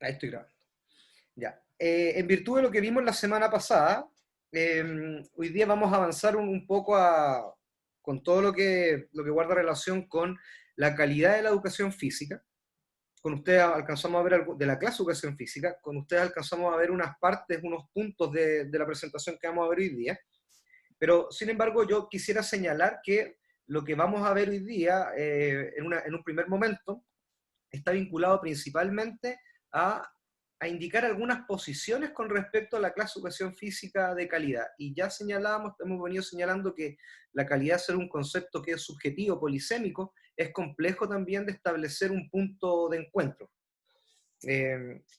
Ahí estoy grabando. Ya. En virtud de lo que vimos la semana pasada, hoy día vamos a avanzar un poco con todo lo que guarda relación con la calidad de la educación física. Con ustedes alcanzamos a ver algo de la clase de educación física, con ustedes alcanzamos a ver unas partes, unos puntos de la presentación que vamos a ver hoy día, pero sin embargo yo quisiera señalar que lo que vamos a ver hoy día, en un primer momento, está vinculado principalmente a, a indicar algunas posiciones con respecto a la clase de educación física de calidad. Y ya señalábamos, hemos venido señalando que la calidad, ser un concepto que es subjetivo, polisémico, es complejo también de establecer un punto de encuentro.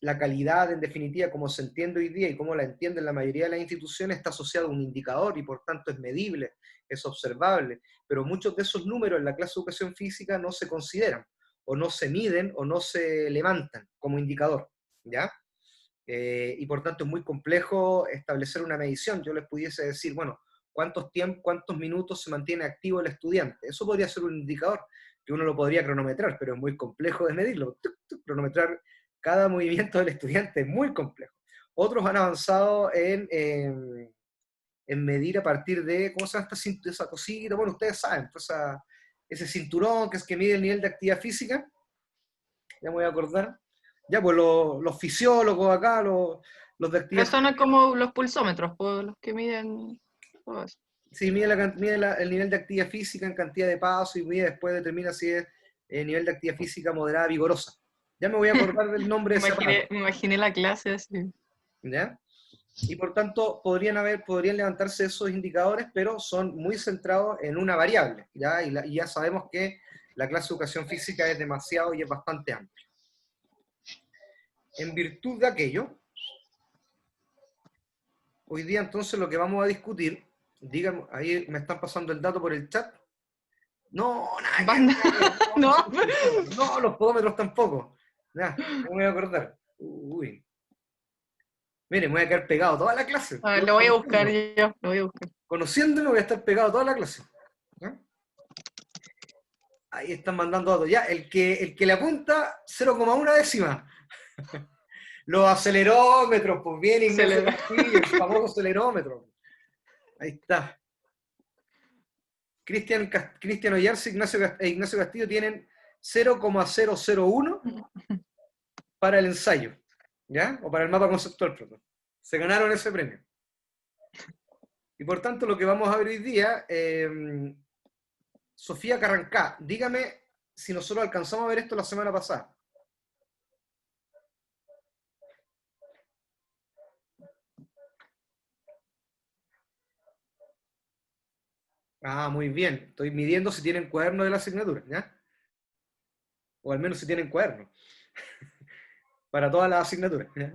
La calidad, en definitiva, como se entiende hoy día y como la entienden la mayoría de las instituciones, está asociada a un indicador y por tanto es medible, es observable, pero muchos de esos números en la clase de educación física no se consideran, o no se miden, o no se levantan como indicador, ¿ya? Y por tanto es muy complejo establecer una medición. Yo les pudiese decir, bueno, cuántos minutos se mantiene activo el estudiante. Eso podría ser un indicador, que uno lo podría cronometrar, pero es muy complejo de medirlo. Cronometrar cada movimiento del estudiante es muy complejo. Otros han avanzado en medir a partir de, ¿cómo se llama esa cosita? Bueno, ustedes saben, pues ese cinturón que es que mide el nivel de actividad física, ya me voy a acordar. Ya, pues los fisiólogos acá, los de Pero actividad son física, como los pulsómetros, pues, los que miden todo eso. sí, el nivel de actividad física en cantidad de pasos y después determina si es nivel de actividad física moderada, vigorosa. Ya me voy a acordar del nombre de ese aparato, Me imaginé la clase así. ¿ya? Y por tanto podrían levantarse esos indicadores, pero son muy centrados en una variable, ¿ya? Y ya sabemos que la clase de educación física es demasiado y es bastante amplia. En virtud de aquello, hoy día entonces lo que vamos a discutir, díganme, ahí me están pasando el dato por el chat. No, nada que Banda. no, ¿No? son los pulsómetros. No, los podómetros tampoco. Ya, no me voy a acordar. Uy. Mire, me voy a quedar pegado toda la clase. A ver, Yo lo voy a buscar conociéndome, yo, lo voy a buscar. conociéndome voy a estar pegado toda la clase. ¿Ya? Ahí están mandando datos. Ya, el que le apunta 0,1 décima. Los acelerómetros, pues bien, Se Ignacio le... Castillo, el famoso acelerómetro. Ahí está. Cristian Oyarse e Ignacio Castillo tienen 0,001 para el ensayo, ¿ya? O para el mapa conceptual, perdón. Se ganaron ese premio. Y por tanto, lo que vamos a ver hoy día, Sofía Carrancá, dígame si nosotros alcanzamos a ver esto la semana pasada. Ah, muy bien. Estoy midiendo si tienen cuaderno de la asignatura, ¿ya? O al menos si tienen cuaderno. Para todas las asignaturas, ¿ya?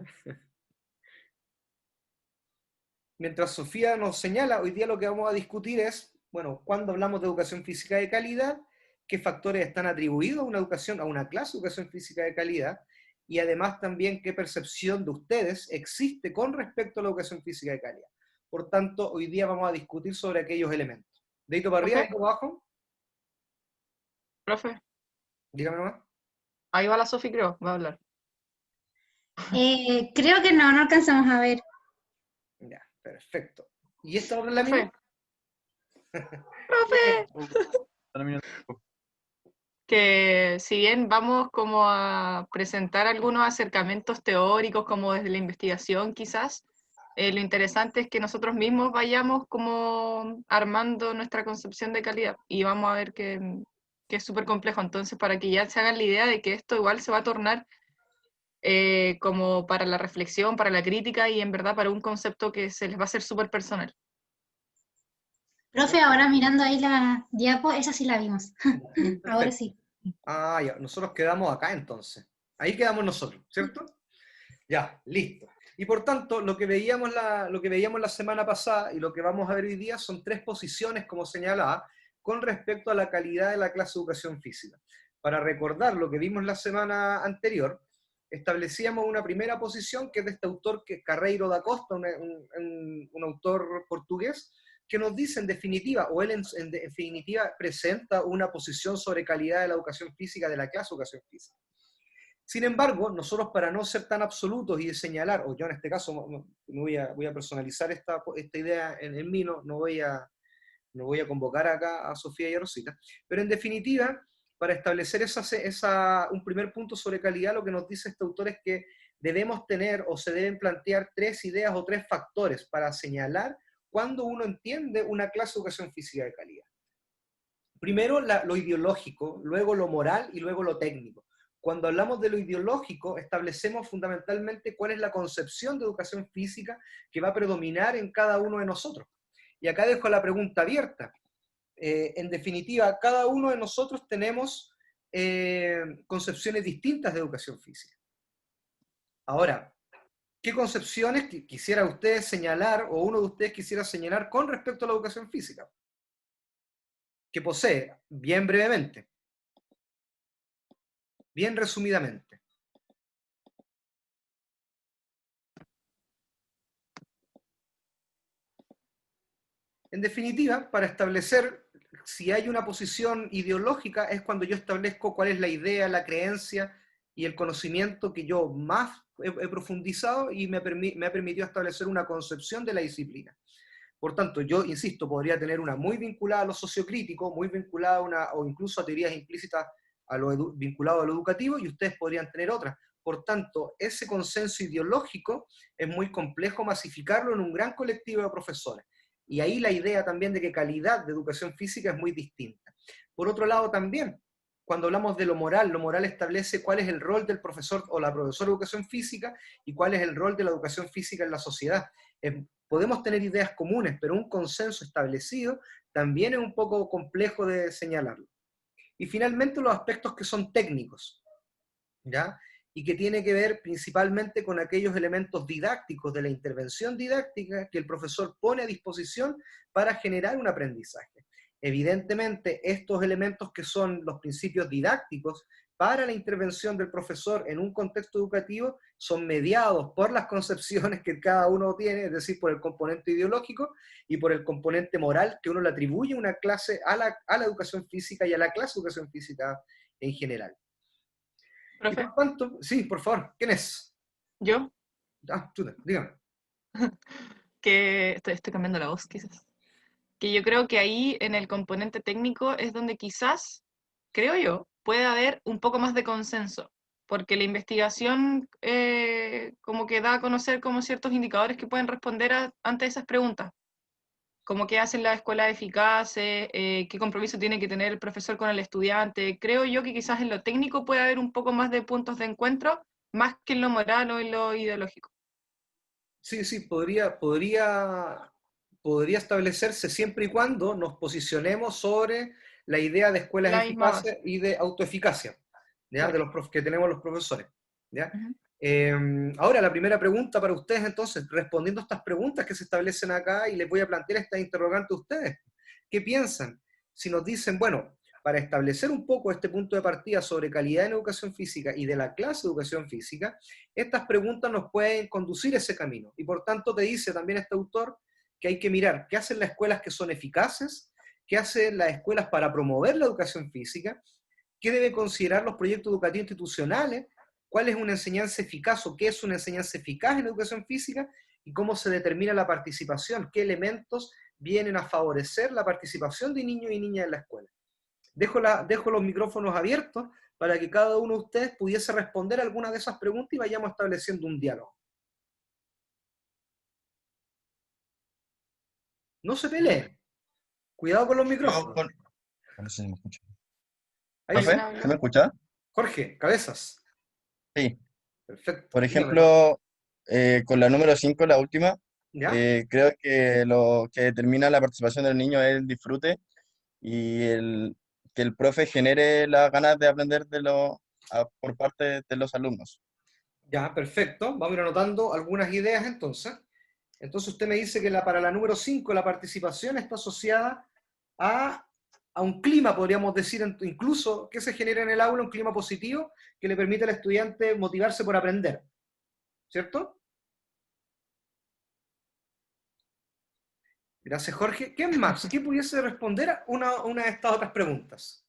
Mientras Sofía nos señala, hoy día lo que vamos a discutir es, bueno, cuando hablamos de educación física de calidad, qué factores están atribuidos a una educación, a una clase de educación física de calidad, y además también qué percepción de ustedes existe con respecto a la educación física de calidad. Por tanto, hoy día vamos a discutir sobre aquellos elementos. Dedito para arriba, ¿Profe? dedito para abajo, ¿Profe? dígame nomás. Ahí va la Sofi, creo, va a hablar. Creo que no alcanzamos a ver. Ya, perfecto. ¿Y esta otra es la ¿Profe? misma? ¿Profe? Que si bien vamos como a presentar algunos acercamientos teóricos como desde la investigación quizás, lo interesante es que nosotros mismos vayamos como armando nuestra concepción de calidad y vamos a ver que es súper complejo, entonces para que ya se hagan la idea de que esto igual se va a tornar como para la reflexión, para la crítica y en verdad para un concepto que se les va a hacer súper personal. Profe, ahora mirando ahí la diapo, esa sí la vimos. Ahora Perfecto. sí. Ah, ya, nosotros quedamos acá entonces. Ahí quedamos nosotros, ¿cierto? Ya, listo. Y por tanto, lo que veíamos la semana pasada y lo que vamos a ver hoy día son tres posiciones, como señalaba, con respecto a la calidad de la clase de educación física. Para recordar lo que vimos la semana anterior, establecíamos una primera posición que es de este autor, que es Carreiro da Costa, un autor portugués, que nos dice en definitiva, o él en definitiva presenta una posición sobre calidad de la educación física, de la clase de educación física. Sin embargo, nosotros para no ser tan absolutos y de señalar, o yo en este caso voy a personalizar esta idea en mí, no voy a convocar acá a Sofía y a Rosita, pero en definitiva, para establecer un primer punto sobre calidad, lo que nos dice este autor es que debemos tener o se deben plantear 3 ideas o 3 factores para señalar cuando uno entiende una clase de educación física de calidad. Primero lo ideológico, luego lo moral y luego lo técnico. Cuando hablamos de lo ideológico, establecemos fundamentalmente cuál es la concepción de educación física que va a predominar en cada uno de nosotros. Y acá dejo la pregunta abierta. En definitiva, cada uno de nosotros tenemos concepciones distintas de educación física. Ahora, ¿qué concepciones quisiera usted señalar, o uno de ustedes quisiera señalar con respecto a la educación física? Que posee, bien brevemente, bien resumidamente. En definitiva, para establecer si hay una posición ideológica es cuando yo establezco cuál es la idea, la creencia y el conocimiento que yo más he profundizado y me ha permitido establecer una concepción de la disciplina. Por tanto, yo, insisto, podría tener una muy vinculada a lo sociocrítico, muy vinculada o incluso a teorías implícitas vinculado a lo educativo, y ustedes podrían tener otras. Por tanto, ese consenso ideológico es muy complejo masificarlo en un gran colectivo de profesores. Y ahí la idea también de que calidad de educación física es muy distinta. Por otro lado también, cuando hablamos de lo moral establece cuál es el rol del profesor o la profesora de educación física y cuál es el rol de la educación física en la sociedad. Podemos tener ideas comunes, pero un consenso establecido también es un poco complejo de señalarlo. Y finalmente los aspectos que son técnicos, ¿ya? Y que tiene que ver principalmente con aquellos elementos didácticos de la intervención didáctica que el profesor pone a disposición para generar un aprendizaje. Evidentemente, estos elementos que son los principios didácticos para la intervención del profesor en un contexto educativo son mediados por las concepciones que cada uno tiene, es decir, por el componente ideológico y por el componente moral que uno le atribuye una clase a la educación física y a la clase de educación física en general. ¿Profe? Y por tanto, sí, por favor, ¿quién es? ¿Yo? Dígame. Que estoy cambiando la voz, quizás. Que yo creo que ahí en el componente técnico es donde quizás, creo yo, puede haber un poco más de consenso, porque la investigación como que da a conocer como ciertos indicadores que pueden responder ante esas preguntas, como qué hacen las escuelas eficaces, qué compromiso tiene que tener el profesor con el estudiante. Creo yo que quizás en lo técnico puede haber un poco más de puntos de encuentro, más que en lo moral o en lo ideológico. Sí, podría establecerse siempre y cuando nos posicionemos sobre la idea de escuelas La misma base. eficaces y de autoeficacia, ¿ya? Claro. De los que tenemos los profesores, ¿ya? Uh-huh. Ahora, la primera pregunta para ustedes, entonces, respondiendo a estas preguntas que se establecen acá, y les voy a plantear esta interrogante a ustedes. ¿Qué piensan? Si nos dicen, bueno, para establecer un poco este punto de partida sobre calidad en educación física y de la clase de educación física, estas preguntas nos pueden conducir a ese camino. Y por tanto te dice también este autor que hay que mirar qué hacen las escuelas que son eficaces, qué hacen las escuelas para promover la educación física, qué deben considerar los proyectos educativos institucionales, cuál es una enseñanza eficaz o qué es una enseñanza eficaz en educación física y cómo se determina la participación, qué elementos vienen a favorecer la participación de niños y niñas en la escuela. Dejo los micrófonos abiertos para que cada uno de ustedes pudiese responder alguna de esas preguntas y vayamos estableciendo un diálogo. No se peleen. Cuidado con los micrófonos. No sé si me escucha. Ahí sí. ¿Profe? ¿Se me escucha? Jorge, cabezas. Sí. Perfecto. Por Dígame. ejemplo, con la número 5, la última, ¿Ya? creo que lo que determina la participación del niño es el disfrute y que el profe genere las ganas de aprender por parte de los alumnos. Ya, perfecto. Vamos a ir anotando algunas ideas entonces. Entonces usted me dice que para la número 5 la participación está asociada a un clima, podríamos decir, incluso que se genera en el aula, un clima positivo que le permite al estudiante motivarse por aprender. ¿Cierto? Gracias, Jorge. ¿Quién más? ¿Quién pudiese responder a una de estas otras preguntas?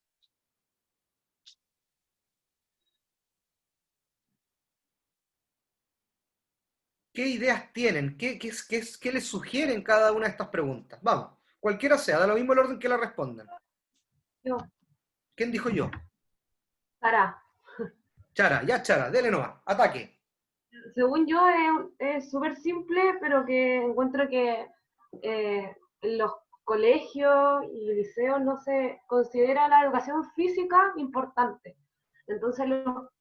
¿Qué ideas tienen? ¿Qué les sugieren cada una de estas preguntas? Vamos, cualquiera sea, da lo mismo el orden que la respondan. Yo, ¿Quién dijo yo? Sara, Chara, ya Chara, dele nomás, ataque. según yo es súper simple, pero que encuentro que en los colegios y liceos no se considera la educación física importante. Entonces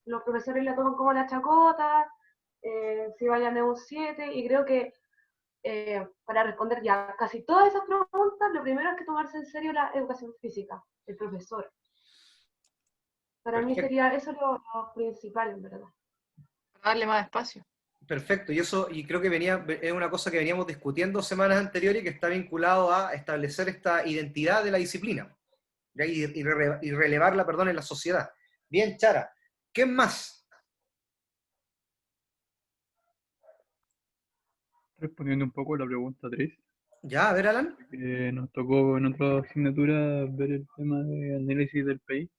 los profesores la toman como la chacota, si vayan de un 7, y creo que para responder ya casi todas esas preguntas, lo primero es que tomarse en serio la educación física, el profesor. Para mí Perfecto. sería eso lo principal, en verdad. Para darle más espacio. Perfecto, y creo que es una cosa que veníamos discutiendo semanas anteriores y que está vinculado a establecer esta identidad de la disciplina, ¿ya? Y relevarla, perdón, en la sociedad. Bien, Chara, ¿qué más? Respondiendo un poco a la pregunta 3, Ya, a ver, Alan. nos tocó en otra asignatura ver el tema de análisis del PI.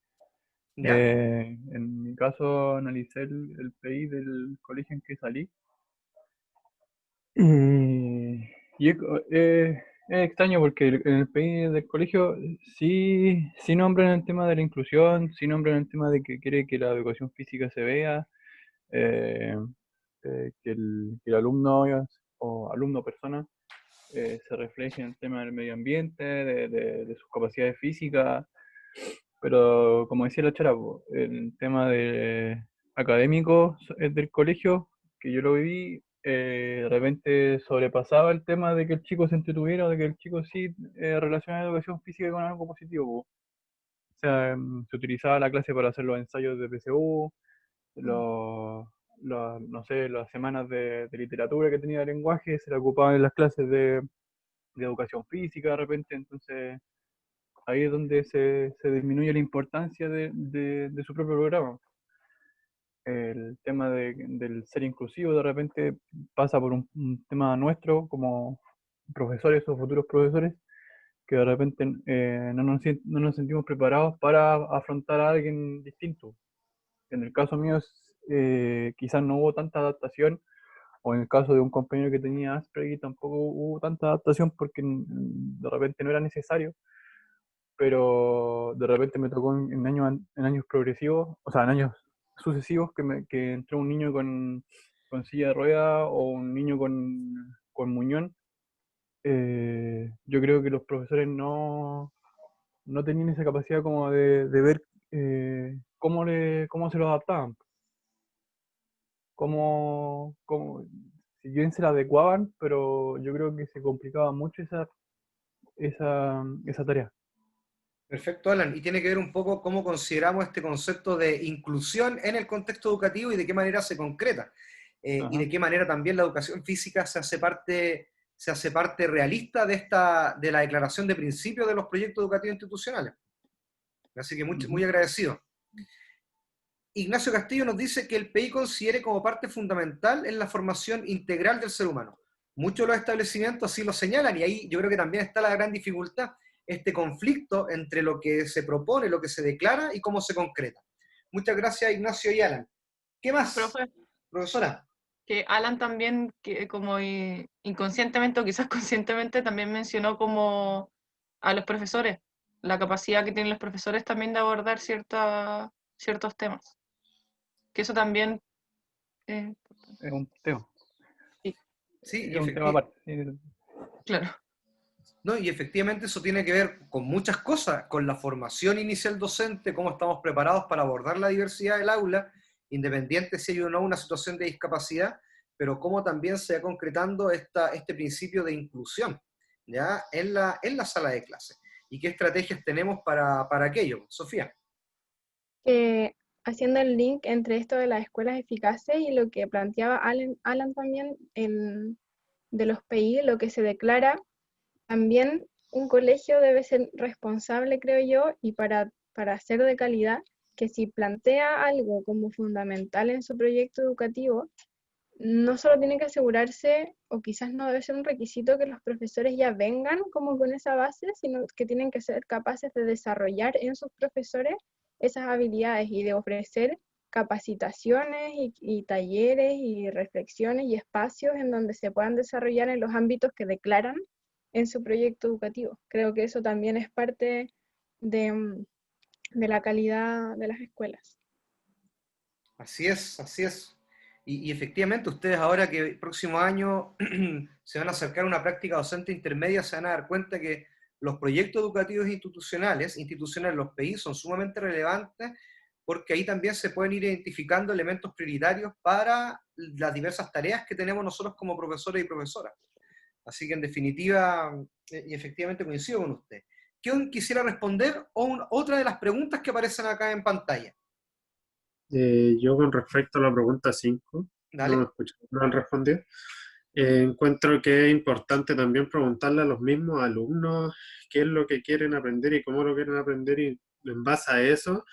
Ya, En mi caso, analicé el PI del colegio en que salí. Y es extraño porque en el PI del colegio sí nombran el tema de la inclusión, sí nombran el tema de que quiere que la educación física se vea, eh, que el alumno o alumno persona se refleje en el tema del medio ambiente, de sus capacidades físicas, pero como decía la Chara, el tema académico del colegio, que yo lo viví, de repente sobrepasaba el tema de que el chico se entretuviera o de que el chico sí relacionara la educación física con algo positivo. O sea, se utilizaba la clase para hacer los ensayos de PSU, no sé, las semanas de literatura que tenía de lenguaje se la ocupaban en las clases de educación física de repente, entonces ahí es donde se disminuye la importancia de su propio programa. El tema del ser inclusivo de repente pasa por un tema nuestro como profesores o futuros profesores, que de repente no nos sentimos preparados para afrontar a alguien distinto. En el caso mío, quizás no hubo tanta adaptación, o en el caso de un compañero que tenía Asperger tampoco hubo tanta adaptación porque de repente no era necesario, pero de repente me tocó en años progresivos, o sea, en años sucesivos, que entró un niño con silla de rueda o un niño con muñón. Yo creo que los profesores no tenían esa capacidad como de ver cómo se lo adaptaban, si bien se la adecuaban, pero yo creo que se complicaba mucho esa tarea. Perfecto, Alan. Y tiene que ver un poco cómo consideramos este concepto de inclusión en el contexto educativo y de qué manera se concreta. Y de qué manera también la educación física se hace parte realista de la declaración de principios de los proyectos educativos institucionales. Así que muy agradecido. Ignacio Castillo nos dice que el PI considere como parte fundamental en la formación integral del ser humano. Muchos de los establecimientos así lo señalan, y ahí yo creo que también está la gran dificultad, este conflicto entre lo que se propone, lo que se declara y cómo se concreta. Muchas gracias, Ignacio y Alan. ¿Qué más, Profe, profesora? que Alan también, que como inconscientemente o quizás conscientemente, también mencionó como a los profesores, la capacidad que tienen los profesores también de abordar ciertos temas. Que eso también, Es un tema. Sí, Es un tema aparte. claro. ¿No? Y efectivamente eso tiene que ver con muchas cosas, con la formación inicial docente, cómo estamos preparados para abordar la diversidad del aula, independiente si hay o no una situación de discapacidad, pero cómo también se va concretando este principio de inclusión, ¿ya? En la sala de clase. ¿Y qué estrategias tenemos para aquello? Sofía. Haciendo el link entre esto de las escuelas eficaces y lo que planteaba Alan también de los PI, lo que se declara, también un colegio debe ser responsable, creo yo, y para ser de calidad, que si plantea algo como fundamental en su proyecto educativo, no solo tiene que asegurarse, o quizás no debe ser un requisito que los profesores ya vengan como con esa base, sino que tienen que ser capaces de desarrollar en sus profesores esas habilidades y de ofrecer capacitaciones y talleres y reflexiones y espacios en donde se puedan desarrollar en los ámbitos que declaran en su proyecto educativo. Creo que eso también es parte de la calidad de las escuelas. Así es, así es. Y efectivamente, ustedes ahora que el próximo año se van a acercar a una práctica docente intermedia, se van a dar cuenta que los proyectos educativos institucionales, los PI, son sumamente relevantes porque ahí también se pueden ir identificando elementos prioritarios para las diversas tareas que tenemos nosotros como profesores y profesoras. Así que en definitiva, y efectivamente coincido con usted. ¿Quién quisiera responder otra de las preguntas que aparecen acá en pantalla? Yo con respecto a la pregunta 5, Dale. no me escucho, no han respondido. Encuentro que es importante también preguntarle a los mismos alumnos qué es lo que quieren aprender y cómo lo quieren aprender, y en base a eso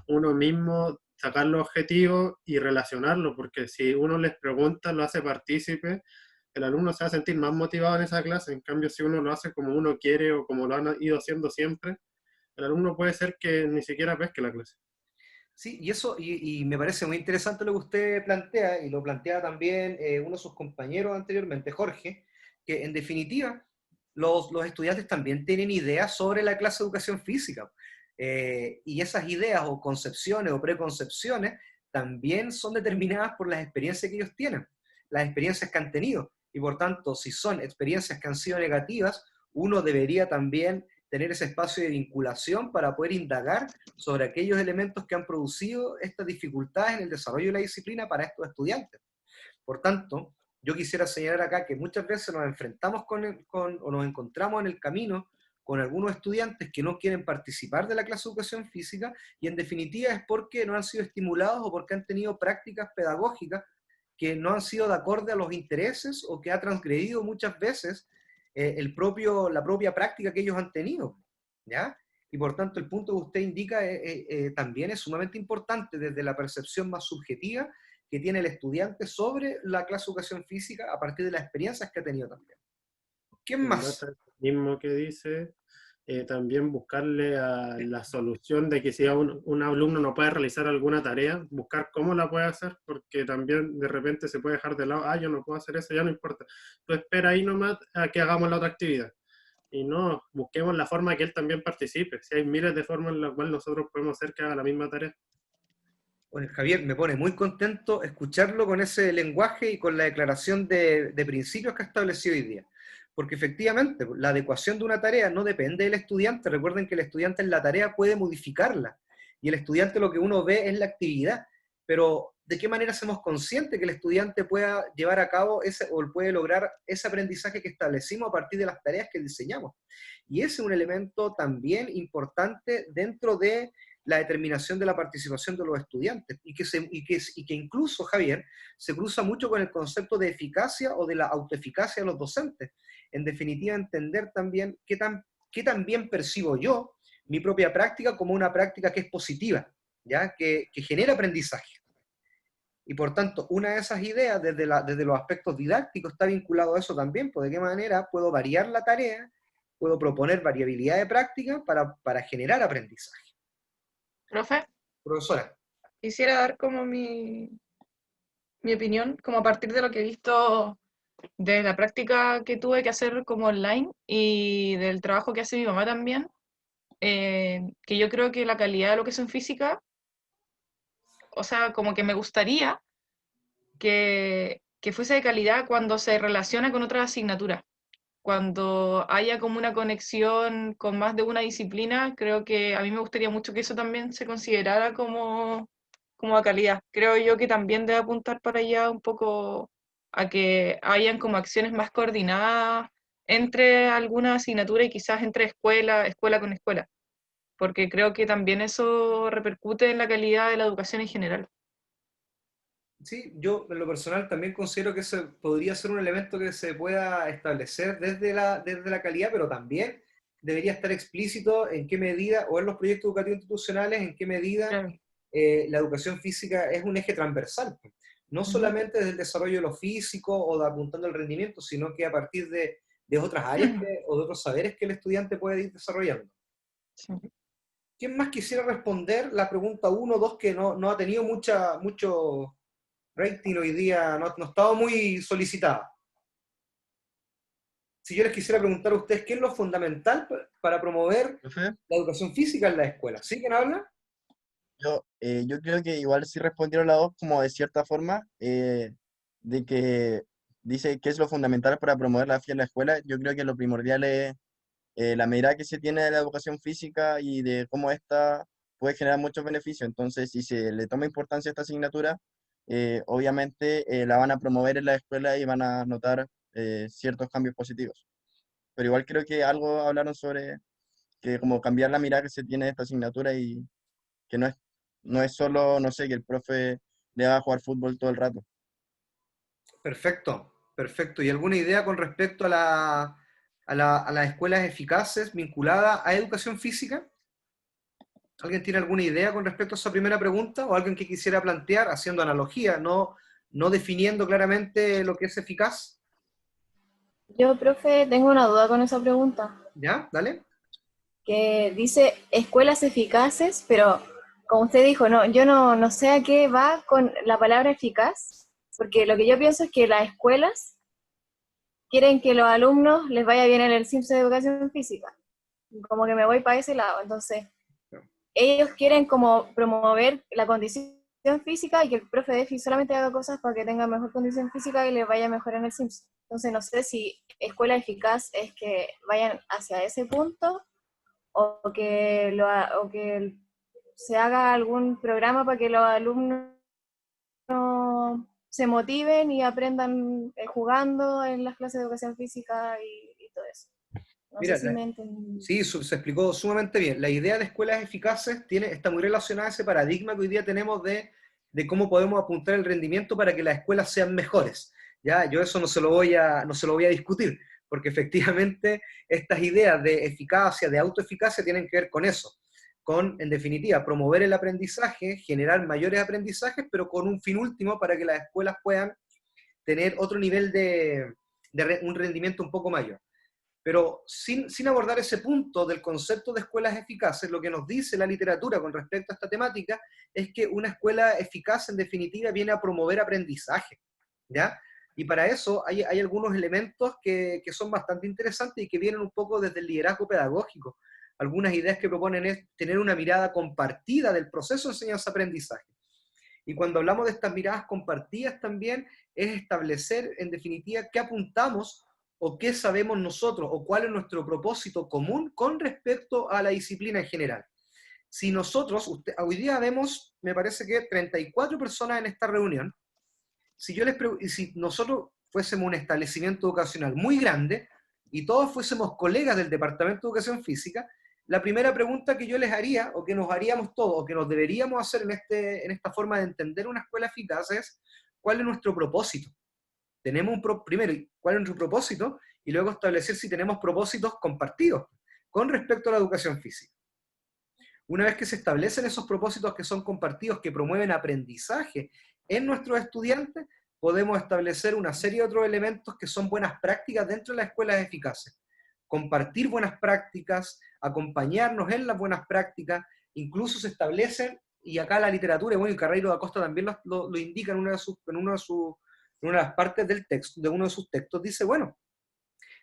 uno mismo sacar los objetivos y relacionarlo, porque si uno les pregunta, lo hace partícipe, el alumno se va a sentir más motivado en esa clase. En cambio, si uno lo hace como uno quiere o como lo han ido haciendo siempre, el alumno puede ser que ni siquiera pesque la clase. Sí, y eso, y me parece muy interesante lo que usted plantea, y lo plantea también uno de sus compañeros anteriormente, Jorge, que en definitiva los estudiantes también tienen ideas sobre la clase de educación física, y esas ideas o concepciones o preconcepciones también son determinadas por las experiencias que ellos tienen, las experiencias que han tenido, y por tanto, si son experiencias que han sido negativas, uno debería también tener ese espacio de vinculación para poder indagar sobre aquellos elementos que han producido estas dificultades en el desarrollo de la disciplina para estos estudiantes. Por tanto, yo quisiera señalar acá que muchas veces nos enfrentamos o nos encontramos en el camino con algunos estudiantes que no quieren participar de la clase de educación física, y en definitiva es porque no han sido estimulados o porque han tenido prácticas pedagógicas que no han sido de acorde a los intereses o que ha transgredido muchas veces la propia práctica que ellos han tenido, ¿ya? Y por tanto el punto que usted indica también es sumamente importante desde la percepción más subjetiva que tiene el estudiante sobre la clase de educación física a partir de las experiencias que ha tenido también. ¿Quién más? Mismo que dice, también buscarle a la solución de que si un alumno no puede realizar alguna tarea, buscar cómo la puede hacer, porque también de repente se puede dejar de lado, yo no puedo hacer eso, ya no importa. Tú espera ahí nomás a que hagamos la otra actividad. Y no, busquemos la forma que él también participe. Si hay miles de formas en las cuales nosotros podemos hacer que haga la misma tarea. Bueno, Javier, me pone muy contento escucharlo con ese lenguaje y con la declaración de principios que ha establecido hoy día. Porque efectivamente, la adecuación de una tarea no depende del estudiante. Recuerden que el estudiante en la tarea puede modificarla, y el estudiante lo que uno ve es la actividad. Pero, ¿de qué manera hacemos consciente que el estudiante pueda llevar a cabo o puede lograr ese aprendizaje que establecimos a partir de las tareas que diseñamos? Y ese es un elemento también importante dentro de la determinación de la participación de los estudiantes, y que incluso, Javier, se cruza mucho con el concepto de eficacia o de la autoeficacia de los docentes. En definitiva, entender también qué tan bien percibo yo mi propia práctica como una práctica que es positiva, ¿ya? Que genera aprendizaje. Y por tanto, una de esas ideas desde los aspectos didácticos está vinculado a eso también, pues de qué manera puedo variar la tarea, puedo proponer variabilidad de práctica para generar aprendizaje. Profe, Profesora. quisiera dar como mi opinión, como a partir de lo que he visto de la práctica que tuve que hacer como online y del trabajo que hace mi mamá también, que yo creo que la calidad de lo que es en física, o sea, como que me gustaría que fuese de calidad cuando se relaciona con otras asignaturas. Cuando haya como una conexión con más de una disciplina, creo que a mí me gustaría mucho que eso también se considerara como a calidad. Creo yo que también debe apuntar para allá un poco a que hayan como acciones más coordinadas entre alguna asignatura y quizás entre escuela con escuela, porque creo que también eso repercute en la calidad de la educación en general. Sí, yo en lo personal también considero que ese podría ser un elemento que se pueda establecer desde la calidad, pero también debería estar explícito en qué medida, o en los proyectos educativos institucionales, en qué medida Claro. la educación física es un eje transversal. No solamente desde el desarrollo de lo físico o de apuntando al rendimiento, sino que a partir de otras áreas o de otros saberes que el estudiante puede ir desarrollando. Sí. ¿Quién más quisiera responder la pregunta 1 o 2 que no ha tenido mucho rating hoy día, no ha estado muy solicitada? Si yo les quisiera preguntar a ustedes, ¿qué es lo fundamental para promover Profe, la educación física en la escuela? ¿Sí? ¿Quién habla? yo creo que igual sí respondieron las dos como de cierta forma, de que dice qué es lo fundamental para promover la FI en la escuela. Yo creo que lo primordial es la mirada que se tiene de la educación física y de cómo esta puede generar muchos beneficios. Entonces, si se le toma importancia a esta asignatura, obviamente la van a promover en la escuela y van a notar ciertos cambios positivos. Pero igual creo que algo hablaron sobre que como cambiar la mirada que se tiene de esta asignatura y que no es solo, no sé, que el profe le haga jugar fútbol todo el rato. Perfecto, perfecto. ¿Y alguna idea con respecto a las escuelas eficaces vinculadas a educación física? ¿Alguien tiene alguna idea con respecto a esa primera pregunta? ¿O alguien que quisiera plantear, haciendo analogía, no definiendo claramente lo que es eficaz? Yo, profe, tengo una duda con esa pregunta, ¿Ya? Dale. que dice escuelas eficaces, pero como usted dijo, no, yo no sé a qué va con la palabra eficaz, porque lo que yo pienso es que las escuelas quieren que los alumnos les vaya bien en el CIMSS de educación física, como que me voy para ese lado, entonces ellos quieren como promover la condición física y que el profe de EFI solamente haga cosas para que tenga mejor condición física y les vaya mejor en el CIMSS. Entonces no sé si escuela eficaz es que vayan hacia ese punto o que se haga algún programa para que los alumnos se motiven y aprendan jugando en las clases de educación física y todo eso. No sé Mira, si me entendí. sí, se explicó sumamente bien. La idea de escuelas eficaces está muy relacionada a ese paradigma que hoy día tenemos de cómo podemos apuntar el rendimiento para que las escuelas sean mejores. ¿Ya? Yo eso no se lo voy a discutir, porque efectivamente estas ideas de eficacia, de autoeficacia, tienen que ver con eso, con, en definitiva, promover el aprendizaje, generar mayores aprendizajes, pero con un fin último para que las escuelas puedan tener otro nivel un rendimiento un poco mayor. Pero sin abordar ese punto del concepto de escuelas eficaces, lo que nos dice la literatura con respecto a esta temática es que una escuela eficaz, en definitiva, viene a promover aprendizaje, ¿ya? Y para eso hay algunos elementos que son bastante interesantes y que vienen un poco desde el liderazgo pedagógico. Algunas ideas que proponen es tener una mirada compartida del proceso de enseñanza-aprendizaje. Y cuando hablamos de estas miradas compartidas también es establecer, en definitiva, qué apuntamos o qué sabemos nosotros, o cuál es nuestro propósito común con respecto a la disciplina en general. Si nosotros, hoy día vemos, me parece que 34 personas en esta reunión, si nosotros fuésemos un establecimiento educacional muy grande, y todos fuésemos colegas del Departamento de Educación Física, la primera pregunta que yo les haría, o que nos haríamos todos, o que nos deberíamos hacer en esta forma de entender una escuela eficaz es, ¿cuál es nuestro propósito? Primero, ¿cuál es nuestro propósito? Y luego establecer si tenemos propósitos compartidos con respecto a la educación física. Una vez que se establecen esos propósitos que son compartidos, que promueven aprendizaje en nuestros estudiantes, podemos establecer una serie de otros elementos que son buenas prácticas dentro de las escuelas eficaces. Compartir buenas prácticas, acompañarnos en las buenas prácticas, incluso se establecen, y acá la literatura, y Carreiro da Costa también lo indica en una de las partes del texto, de uno de sus textos, dice, bueno,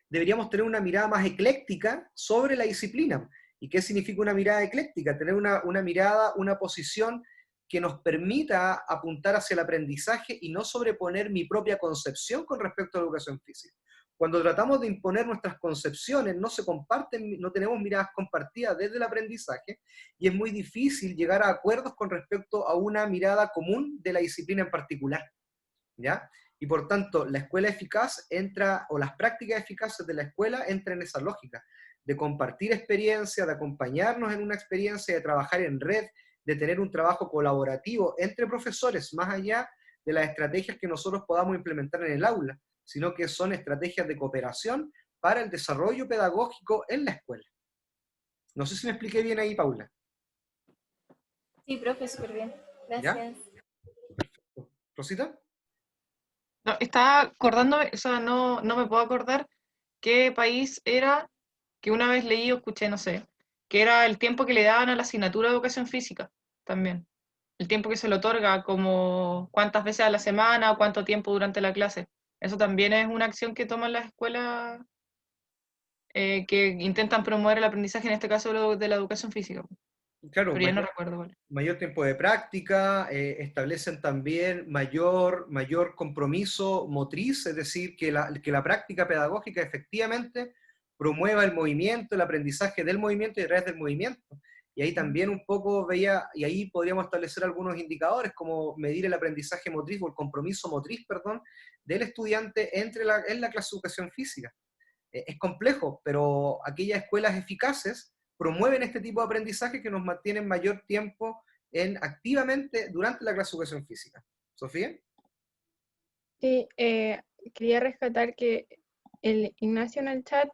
deberíamos tener una mirada más ecléctica sobre la disciplina. ¿Y qué significa una mirada ecléctica? Tener una mirada, una posición que nos permita apuntar hacia el aprendizaje y no sobreponer mi propia concepción con respecto a la educación física. Cuando tratamos de imponer nuestras concepciones, no se comparten, no tenemos miradas compartidas desde el aprendizaje, y es muy difícil llegar a acuerdos con respecto a una mirada común de la disciplina en particular, ¿ya? Y por tanto, la escuela eficaz entra, o las prácticas eficaces de la escuela entran en esa lógica, de compartir experiencia, de acompañarnos en una experiencia, de trabajar en red, de tener un trabajo colaborativo entre profesores, más allá de las estrategias que nosotros podamos implementar en el aula, sino que son estrategias de cooperación para el desarrollo pedagógico en la escuela. No sé si me expliqué bien ahí, Paula. Sí, profe, súper bien. ¿Ya? Gracias. Perfecto. ¿Rosita? No, estaba acordándome, o sea, no me puedo acordar qué país era, que una vez leí o escuché, no sé, que era el tiempo que le daban a la asignatura de educación física también. El tiempo que se le otorga, como cuántas veces a la semana o cuánto tiempo durante la clase. Eso también es una acción que toman las escuelas que intentan promover el aprendizaje, en este caso de la educación física. Claro, Pero ya no recuerdo cuál. mayor tiempo de práctica, establecen también mayor compromiso motriz, es decir, que la práctica pedagógica efectivamente promueva el movimiento, el aprendizaje del movimiento y a través del movimiento. Y ahí también un poco veía, y ahí podríamos establecer algunos indicadores, como medir el aprendizaje motriz o el compromiso motriz, perdón, del estudiante en la clase de educación física. Es complejo, pero aquellas escuelas eficaces promueven este tipo de aprendizaje que nos mantienen mayor tiempo activamente durante la clase de educación física. ¿Sofía? Sí, quería rescatar que el Ignacio en el chat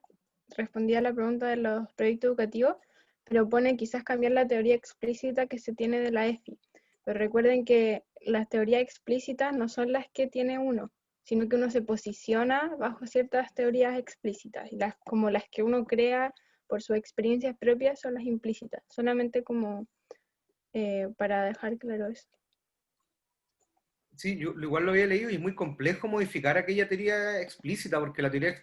respondía a la pregunta de los proyectos educativos, pero pone quizás cambiar la teoría explícita que se tiene de la EFI. Pero recuerden que las teorías explícitas no son las que tiene uno, sino que uno se posiciona bajo ciertas teorías explícitas, y como las que uno crea por sus experiencias propias son las implícitas, solamente como para dejar claro eso. Sí, yo igual lo había leído y es muy complejo modificar aquella teoría explícita, porque la teoría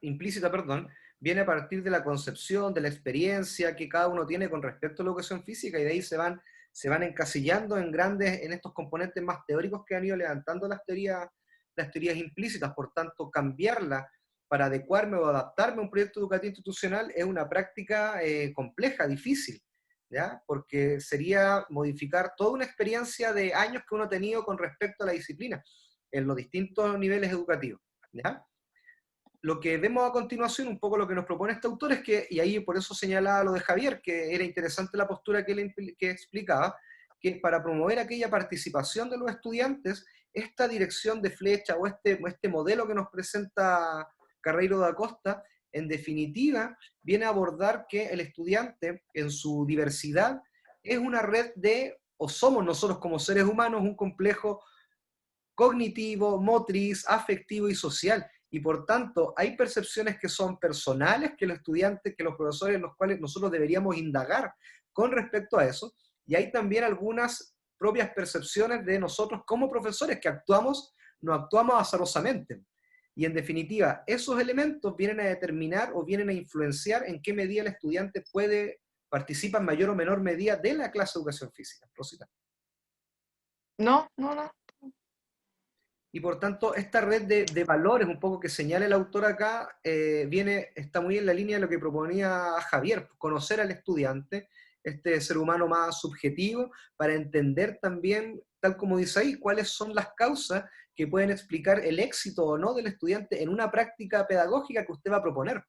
implícita, perdón, viene a partir de la concepción, de la experiencia que cada uno tiene con respecto a la educación física, y de ahí se van encasillando en estos componentes más teóricos que han ido levantando las teorías implícitas. Por tanto, cambiarla para adecuarme o adaptarme a un proyecto educativo institucional es una práctica compleja, difícil. ¿Ya? Porque sería modificar toda una experiencia de años que uno ha tenido con respecto a la disciplina en los distintos niveles educativos. ¿Ya? Lo que vemos a continuación, un poco lo que nos propone este autor es que, y ahí por eso señalaba lo de Javier, que era interesante la postura que explicaba, que para promover aquella participación de los estudiantes, esta dirección de flecha o este modelo que nos presenta Carreiro da Costa, en definitiva, viene a abordar que el estudiante, en su diversidad, es una red o somos nosotros como seres humanos, un complejo cognitivo, motriz, afectivo y social. Y por tanto, hay percepciones que son personales, que los estudiantes, que los profesores, en los cuales nosotros deberíamos indagar con respecto a eso. Y hay también algunas propias percepciones de nosotros como profesores que no actuamos azarosamente. Y en definitiva, esos elementos vienen a determinar o vienen a influenciar en qué medida el estudiante participa en mayor o menor medida de la clase de educación física. Rosita. No. Y por tanto, esta red de valores, un poco que señala el autor acá, está muy en la línea de lo que proponía Javier, conocer al estudiante, este ser humano más subjetivo, para entender también, tal como dice ahí, cuáles son las causas que pueden explicar el éxito o no del estudiante en una práctica pedagógica que usted va a proponer.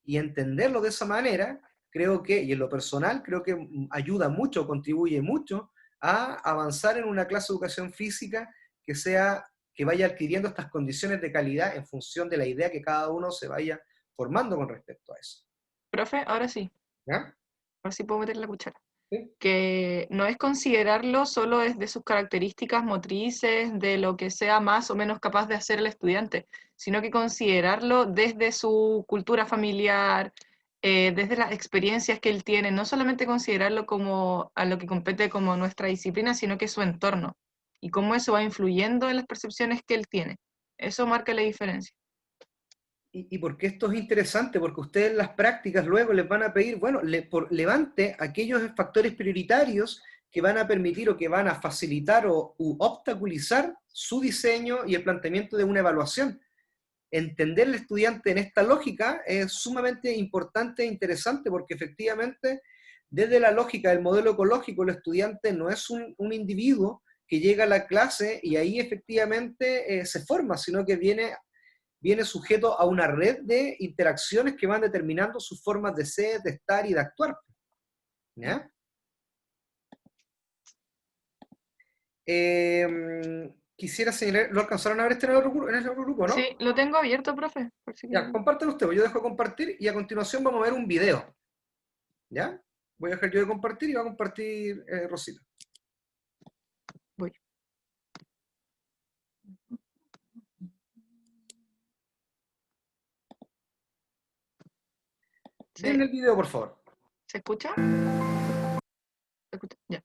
Y entenderlo de esa manera, creo que, y en lo personal, creo que ayuda mucho, contribuye mucho a avanzar en una clase de educación física que vaya adquiriendo estas condiciones de calidad en función de la idea que cada uno se vaya formando con respecto a eso. Profe, ahora sí. ¿Ya? Ahora sí puedo meter la cuchara. ¿Sí? Que no es considerarlo solo desde sus características motrices, de lo que sea más o menos capaz de hacer el estudiante, sino que considerarlo desde su cultura familiar, desde las experiencias que él tiene, no solamente considerarlo como a lo que compete como nuestra disciplina, sino que su entorno, y cómo eso va influyendo en las percepciones que él tiene. Eso marca la diferencia. Y porque esto es interesante, porque ustedes en las prácticas luego les van a pedir, bueno, levante aquellos factores prioritarios que van a permitir o que van a facilitar u obstaculizar su diseño y el planteamiento de una evaluación. Entender al estudiante en esta lógica es sumamente importante e interesante, porque efectivamente, desde la lógica del modelo ecológico, el estudiante no es un individuo que llega a la clase y ahí efectivamente se forma, sino que viene sujeto a una red de interacciones que van determinando sus formas de ser, de estar y de actuar. ¿Ya? Quisiera señalar, ¿lo alcanzaron a ver en el otro grupo, no? Sí, lo tengo abierto, profe. Por si Ya, quieren. compártelo usted, yo dejo de compartir y a continuación vamos a ver un video. ¿Ya? Voy a dejar yo de compartir y va a compartir Rosita. Voy. Sí. Denle el video, por favor. ¿Se escucha? ¿Se escucha? Ya.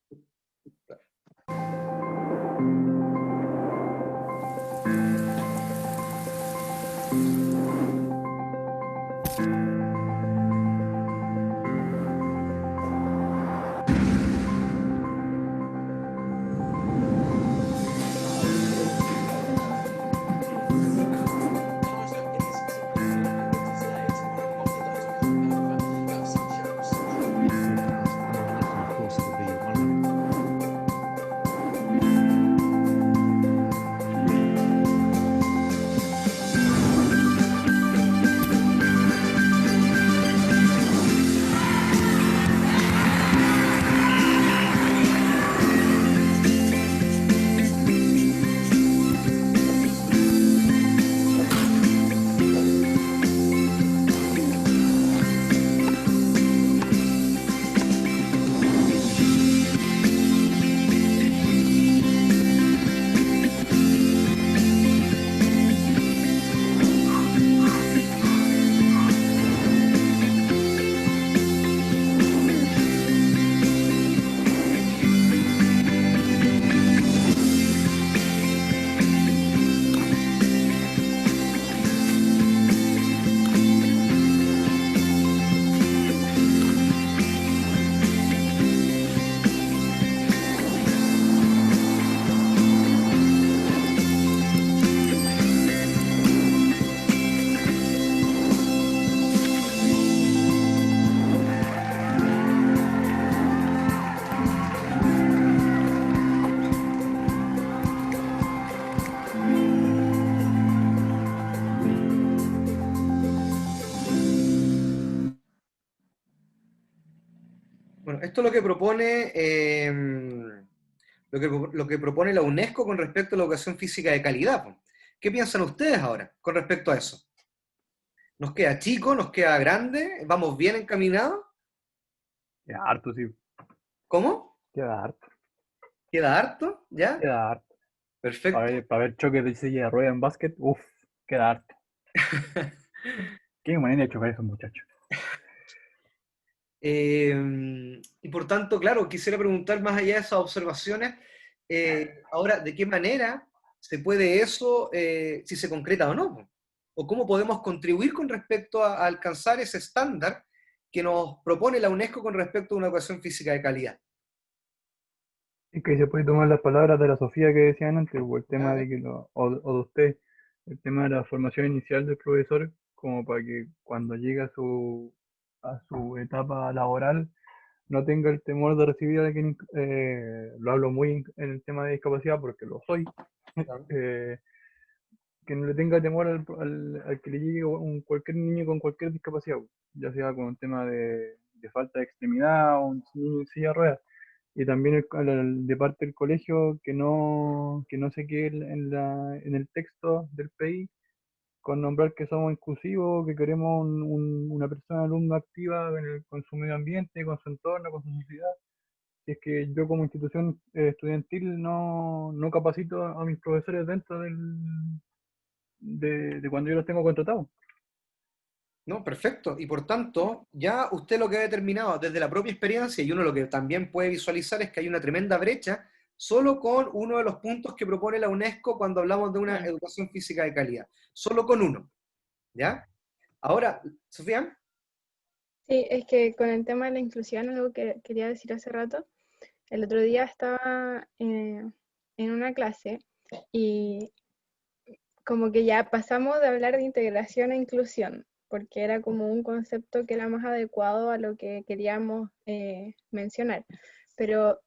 Bueno, esto es lo que propone, lo que propone la UNESCO con respecto a la educación física de calidad, po. ¿Qué piensan ustedes ahora con respecto a eso? ¿Nos queda chico? ¿Nos queda grande? ¿Vamos bien encaminados? Queda harto, sí. ¿Cómo? Queda harto. ¿Queda harto? ¿Ya? Queda harto. Perfecto. Para ver choques de silla de rueda en básquet, uff, queda harto. Qué manera de chocar esos muchachos. Y por tanto, claro, quisiera preguntar más allá de esas observaciones, ahora, ¿de qué manera se puede eso, si se concreta o no, po? ¿O cómo podemos contribuir con respecto a alcanzar ese estándar que nos propone la UNESCO con respecto a una educación física de calidad? Y que se puede tomar las palabras de la Sofía que decían antes, o el tema Ah, de que o de usted, el tema de la formación inicial del profesor, como para que cuando llegue a su etapa laboral no tenga el temor de recibir a alguien, lo hablo muy en el tema de discapacidad porque lo soy, claro. eh, que no le tenga temor al que le llegue cualquier niño con cualquier discapacidad, ya sea con un tema de falta de extremidad o un niño en silla de ruedas. Y también de parte del colegio que no se quede en el texto del PI con nombrar que somos inclusivos, que queremos una persona alumno activa con su medio ambiente, con su entorno, con su sociedad. Si es que yo como institución estudiantil no capacito a mis profesores dentro de cuando yo los tengo contratados. No, perfecto. Y por tanto, ya usted lo que ha determinado desde la propia experiencia, y uno lo que también puede visualizar es que hay una tremenda brecha solo con uno de los puntos que propone la UNESCO cuando hablamos de una educación física de calidad. Solo con uno. ¿Ya? Ahora, Sofía. Sí, es que con el tema de la inclusión, algo que quería decir hace rato, el otro día estaba en una clase y como que ya pasamos de hablar de integración a inclusión, porque era como un concepto que era más adecuado a lo que queríamos mencionar. Pero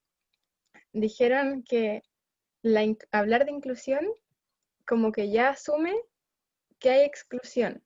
dijeron que hablar de inclusión como que ya asume que hay exclusión,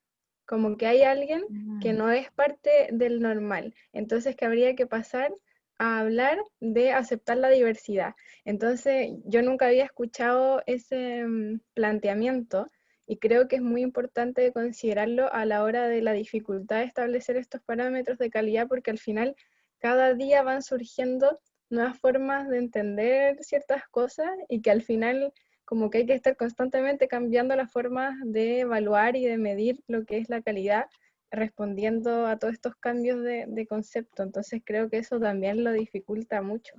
como que hay alguien que no es parte del normal. Entonces que habría que pasar a hablar de aceptar la diversidad. Entonces yo nunca había escuchado ese planteamiento y creo que es muy importante considerarlo a la hora de la dificultad de establecer estos parámetros de calidad, porque al final cada día van surgiendo nuevas formas de entender ciertas cosas y que al final como que hay que estar constantemente cambiando las formas de evaluar y de medir lo que es la calidad, respondiendo a todos estos cambios de concepto. Entonces creo que eso también lo dificulta mucho.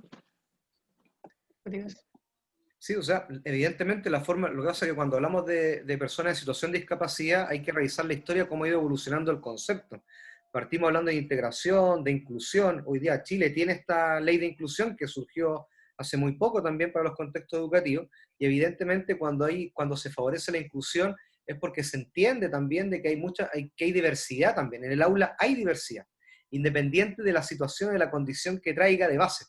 Sí, o sea, evidentemente la forma, lo que pasa es que cuando hablamos de personas en situación de discapacidad hay que revisar la historia, cómo ha ido evolucionando el concepto. Partimos hablando de integración, de inclusión. Hoy día Chile tiene esta ley de inclusión que surgió hace muy poco también para los contextos educativos, y evidentemente cuando se favorece la inclusión es porque se entiende también de que hay diversidad también. En el aula hay diversidad, independiente de la situación, de la condición que traiga de base,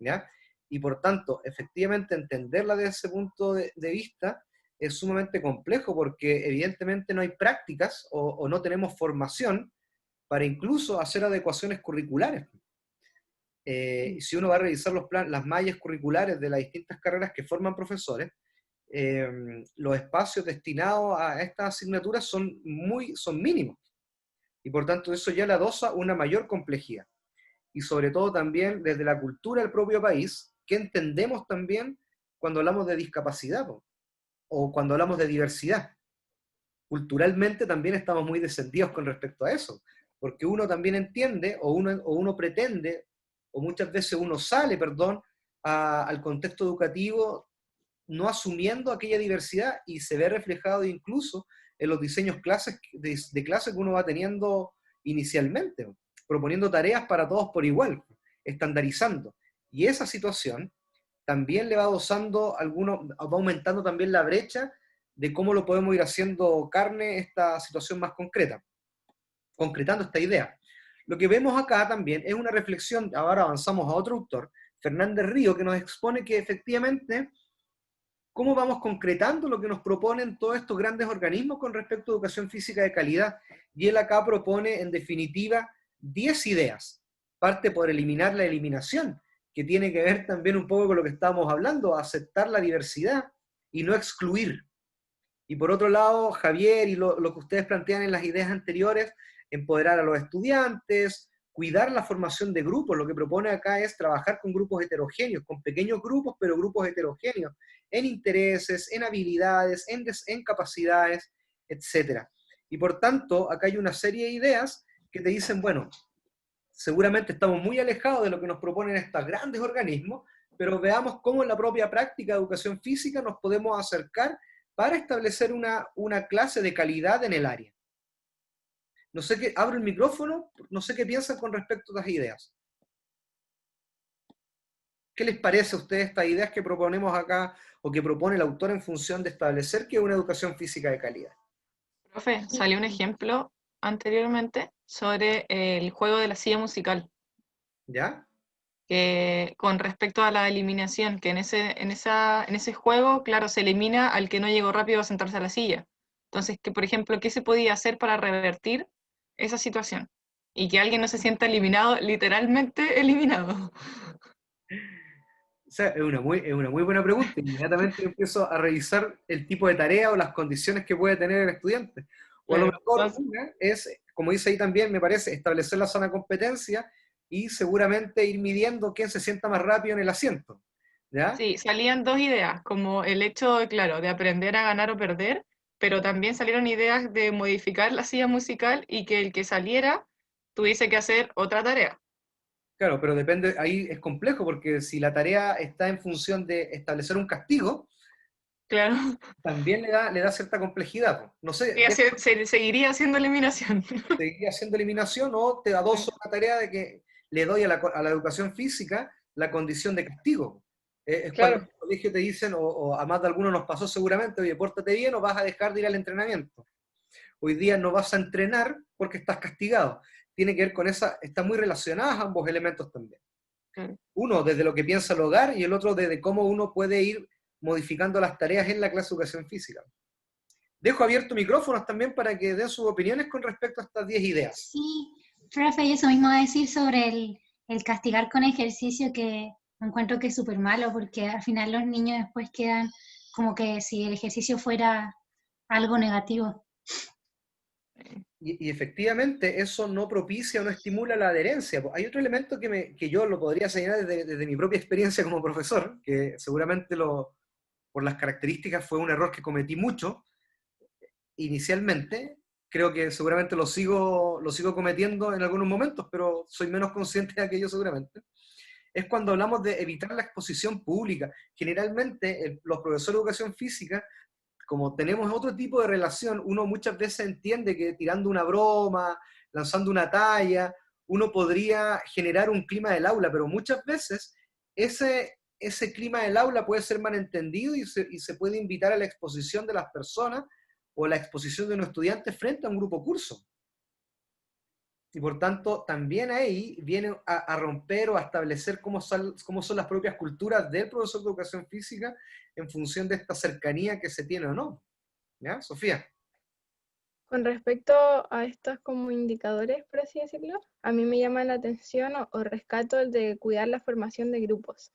¿ya? Y por tanto, efectivamente, entenderla desde ese punto de vista es sumamente complejo, porque evidentemente no hay prácticas o no tenemos formación para incluso hacer adecuaciones curriculares. Si uno va a revisar las mallas curriculares de las distintas carreras que forman profesores, los espacios destinados a estas asignaturas son mínimos. Y por tanto eso ya le adosa una mayor complejidad. Y sobre todo también desde la cultura del propio país, ¿qué entendemos también cuando hablamos de discapacidad o cuando hablamos de diversidad? Culturalmente también estamos muy descendidos con respecto a eso, porque uno también entiende, o uno pretende, o muchas veces uno sale, al contexto educativo no asumiendo aquella diversidad, y se ve reflejado incluso en los diseños de clase que uno va teniendo inicialmente, proponiendo tareas para todos por igual, estandarizando. Y esa situación también le va adosando va aumentando también la brecha de cómo lo podemos ir haciendo carne esta situación más concreta, concretando esta idea. Lo que vemos acá también es una reflexión, ahora avanzamos a otro autor, Fernández Río, que nos expone que efectivamente cómo vamos concretando lo que nos proponen todos estos grandes organismos con respecto a educación física de calidad. Y él acá propone, en definitiva, 10 ideas. Parte por eliminar la eliminación, que tiene que ver también un poco con lo que estábamos hablando, aceptar la diversidad y no excluir. Y por otro lado, Javier, y lo que ustedes plantean en las ideas anteriores, empoderar a los estudiantes, cuidar la formación de grupos. Lo que propone acá es trabajar con grupos heterogéneos, con pequeños grupos, pero grupos heterogéneos, en intereses, en habilidades, en capacidades, etc. Y por tanto, acá hay una serie de ideas que te dicen, bueno, seguramente estamos muy alejados de lo que nos proponen estos grandes organismos, pero veamos cómo en la propia práctica de educación física nos podemos acercar para establecer una clase de calidad en el área. No sé qué, abro el micrófono, no sé qué piensan con respecto a estas ideas. ¿Qué les parece a ustedes estas ideas que proponemos acá, o que propone el autor en función de establecer que es una educación física de calidad? Profe, salió un ejemplo anteriormente sobre el juego de la silla musical. ¿Ya? Que con respecto a la eliminación, que en ese juego, claro, se elimina al que no llegó rápido a sentarse a la silla. Entonces, que por ejemplo, ¿qué se podía hacer para revertir esa situación? Y que alguien no se sienta eliminado, literalmente eliminado. O sea, es una muy buena pregunta. Inmediatamente empiezo a revisar el tipo de tarea o las condiciones que puede tener el estudiante. O a lo mejor una es, como dice ahí también, me parece, establecer la zona de competencia y seguramente ir midiendo quién se sienta más rápido en el asiento. ¿Ya? Sí, salían dos ideas, como el hecho, claro, de aprender a ganar o perder, pero también salieron ideas de modificar la silla musical y que el que saliera tuviese que hacer otra tarea. Claro, pero depende, ahí es complejo, porque si la tarea está en función de establecer un castigo, claro, también le da cierta complejidad. No sé, seguiría haciendo eliminación. seguiría haciendo eliminación, o te adoso una tarea de que le doy a la educación física la condición de castigo. Es Claro. cuando en el colegio te dicen, o a más de algunos nos pasó seguramente, oye, pórtate bien o vas a dejar de ir al entrenamiento. Hoy día no vas a entrenar porque estás castigado. Tiene que ver con está muy relacionadas ambos elementos también. Uno desde lo que piensa el hogar, y el otro desde cómo uno puede ir modificando las tareas en la clase de educación física. Dejo abierto micrófonos también para que den sus opiniones con respecto a estas 10 ideas. Sí, profe, eso mismo a decir sobre el castigar con ejercicio, que encuentro que es súper malo, porque al final los niños después quedan como que si el ejercicio fuera algo negativo. Y efectivamente eso no propicia o no estimula la adherencia. Hay otro elemento que yo lo podría señalar desde mi propia experiencia como profesor, que seguramente por las características fue un error que cometí mucho inicialmente, creo que seguramente lo sigo cometiendo en algunos momentos, pero soy menos consciente de aquello seguramente, es cuando hablamos de evitar la exposición pública. Generalmente los profesores de educación física, como tenemos otro tipo de relación, uno muchas veces entiende que tirando una broma, lanzando una talla, uno podría generar un clima del aula, pero muchas veces ese clima del aula puede ser malentendido y se puede invitar a la exposición de las personas o la exposición de un estudiante frente a un grupo curso. Y por tanto, también ahí viene a romper o a establecer cómo son las propias culturas del profesor de educación física en función de esta cercanía que se tiene o no. ¿Ya, Sofía? Con respecto a estos como indicadores, por así decirlo, a mí me llama la atención o rescato el de cuidar la formación de grupos.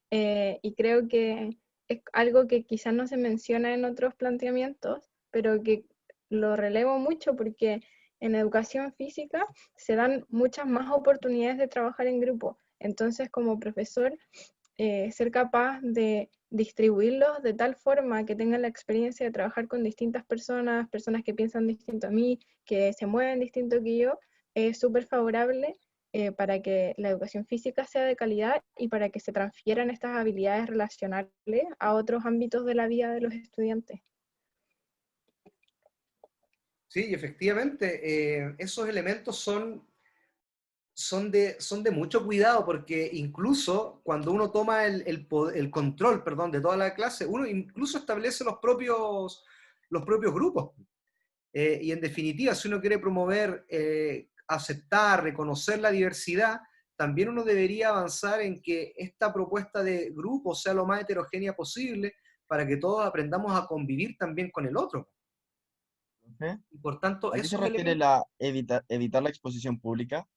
Y creo que es algo que quizás no se menciona en otros planteamientos, pero que lo relevo mucho porque en educación física se dan muchas más oportunidades de trabajar en grupo. Entonces, como profesor, ser capaz de distribuirlos de tal forma que tengan la experiencia de trabajar con distintas personas, personas que piensan distinto a mí, que se mueven distinto que yo, es súper favorable para que la educación física sea de calidad y para que se transfieran estas habilidades relacionales a otros ámbitos de la vida de los estudiantes. Sí, y efectivamente, esos elementos son de mucho cuidado, porque incluso cuando uno toma el control, perdón, de toda la clase, uno incluso establece los propios grupos. Y en definitiva, si uno quiere promover, aceptar, reconocer la diversidad, también uno debería avanzar en que esta propuesta de grupo sea lo más heterogénea posible para que todos aprendamos a convivir también con el otro. ¿Eh? Y por tanto, ¿A qué se esos refiere elementos, la evitar la exposición pública?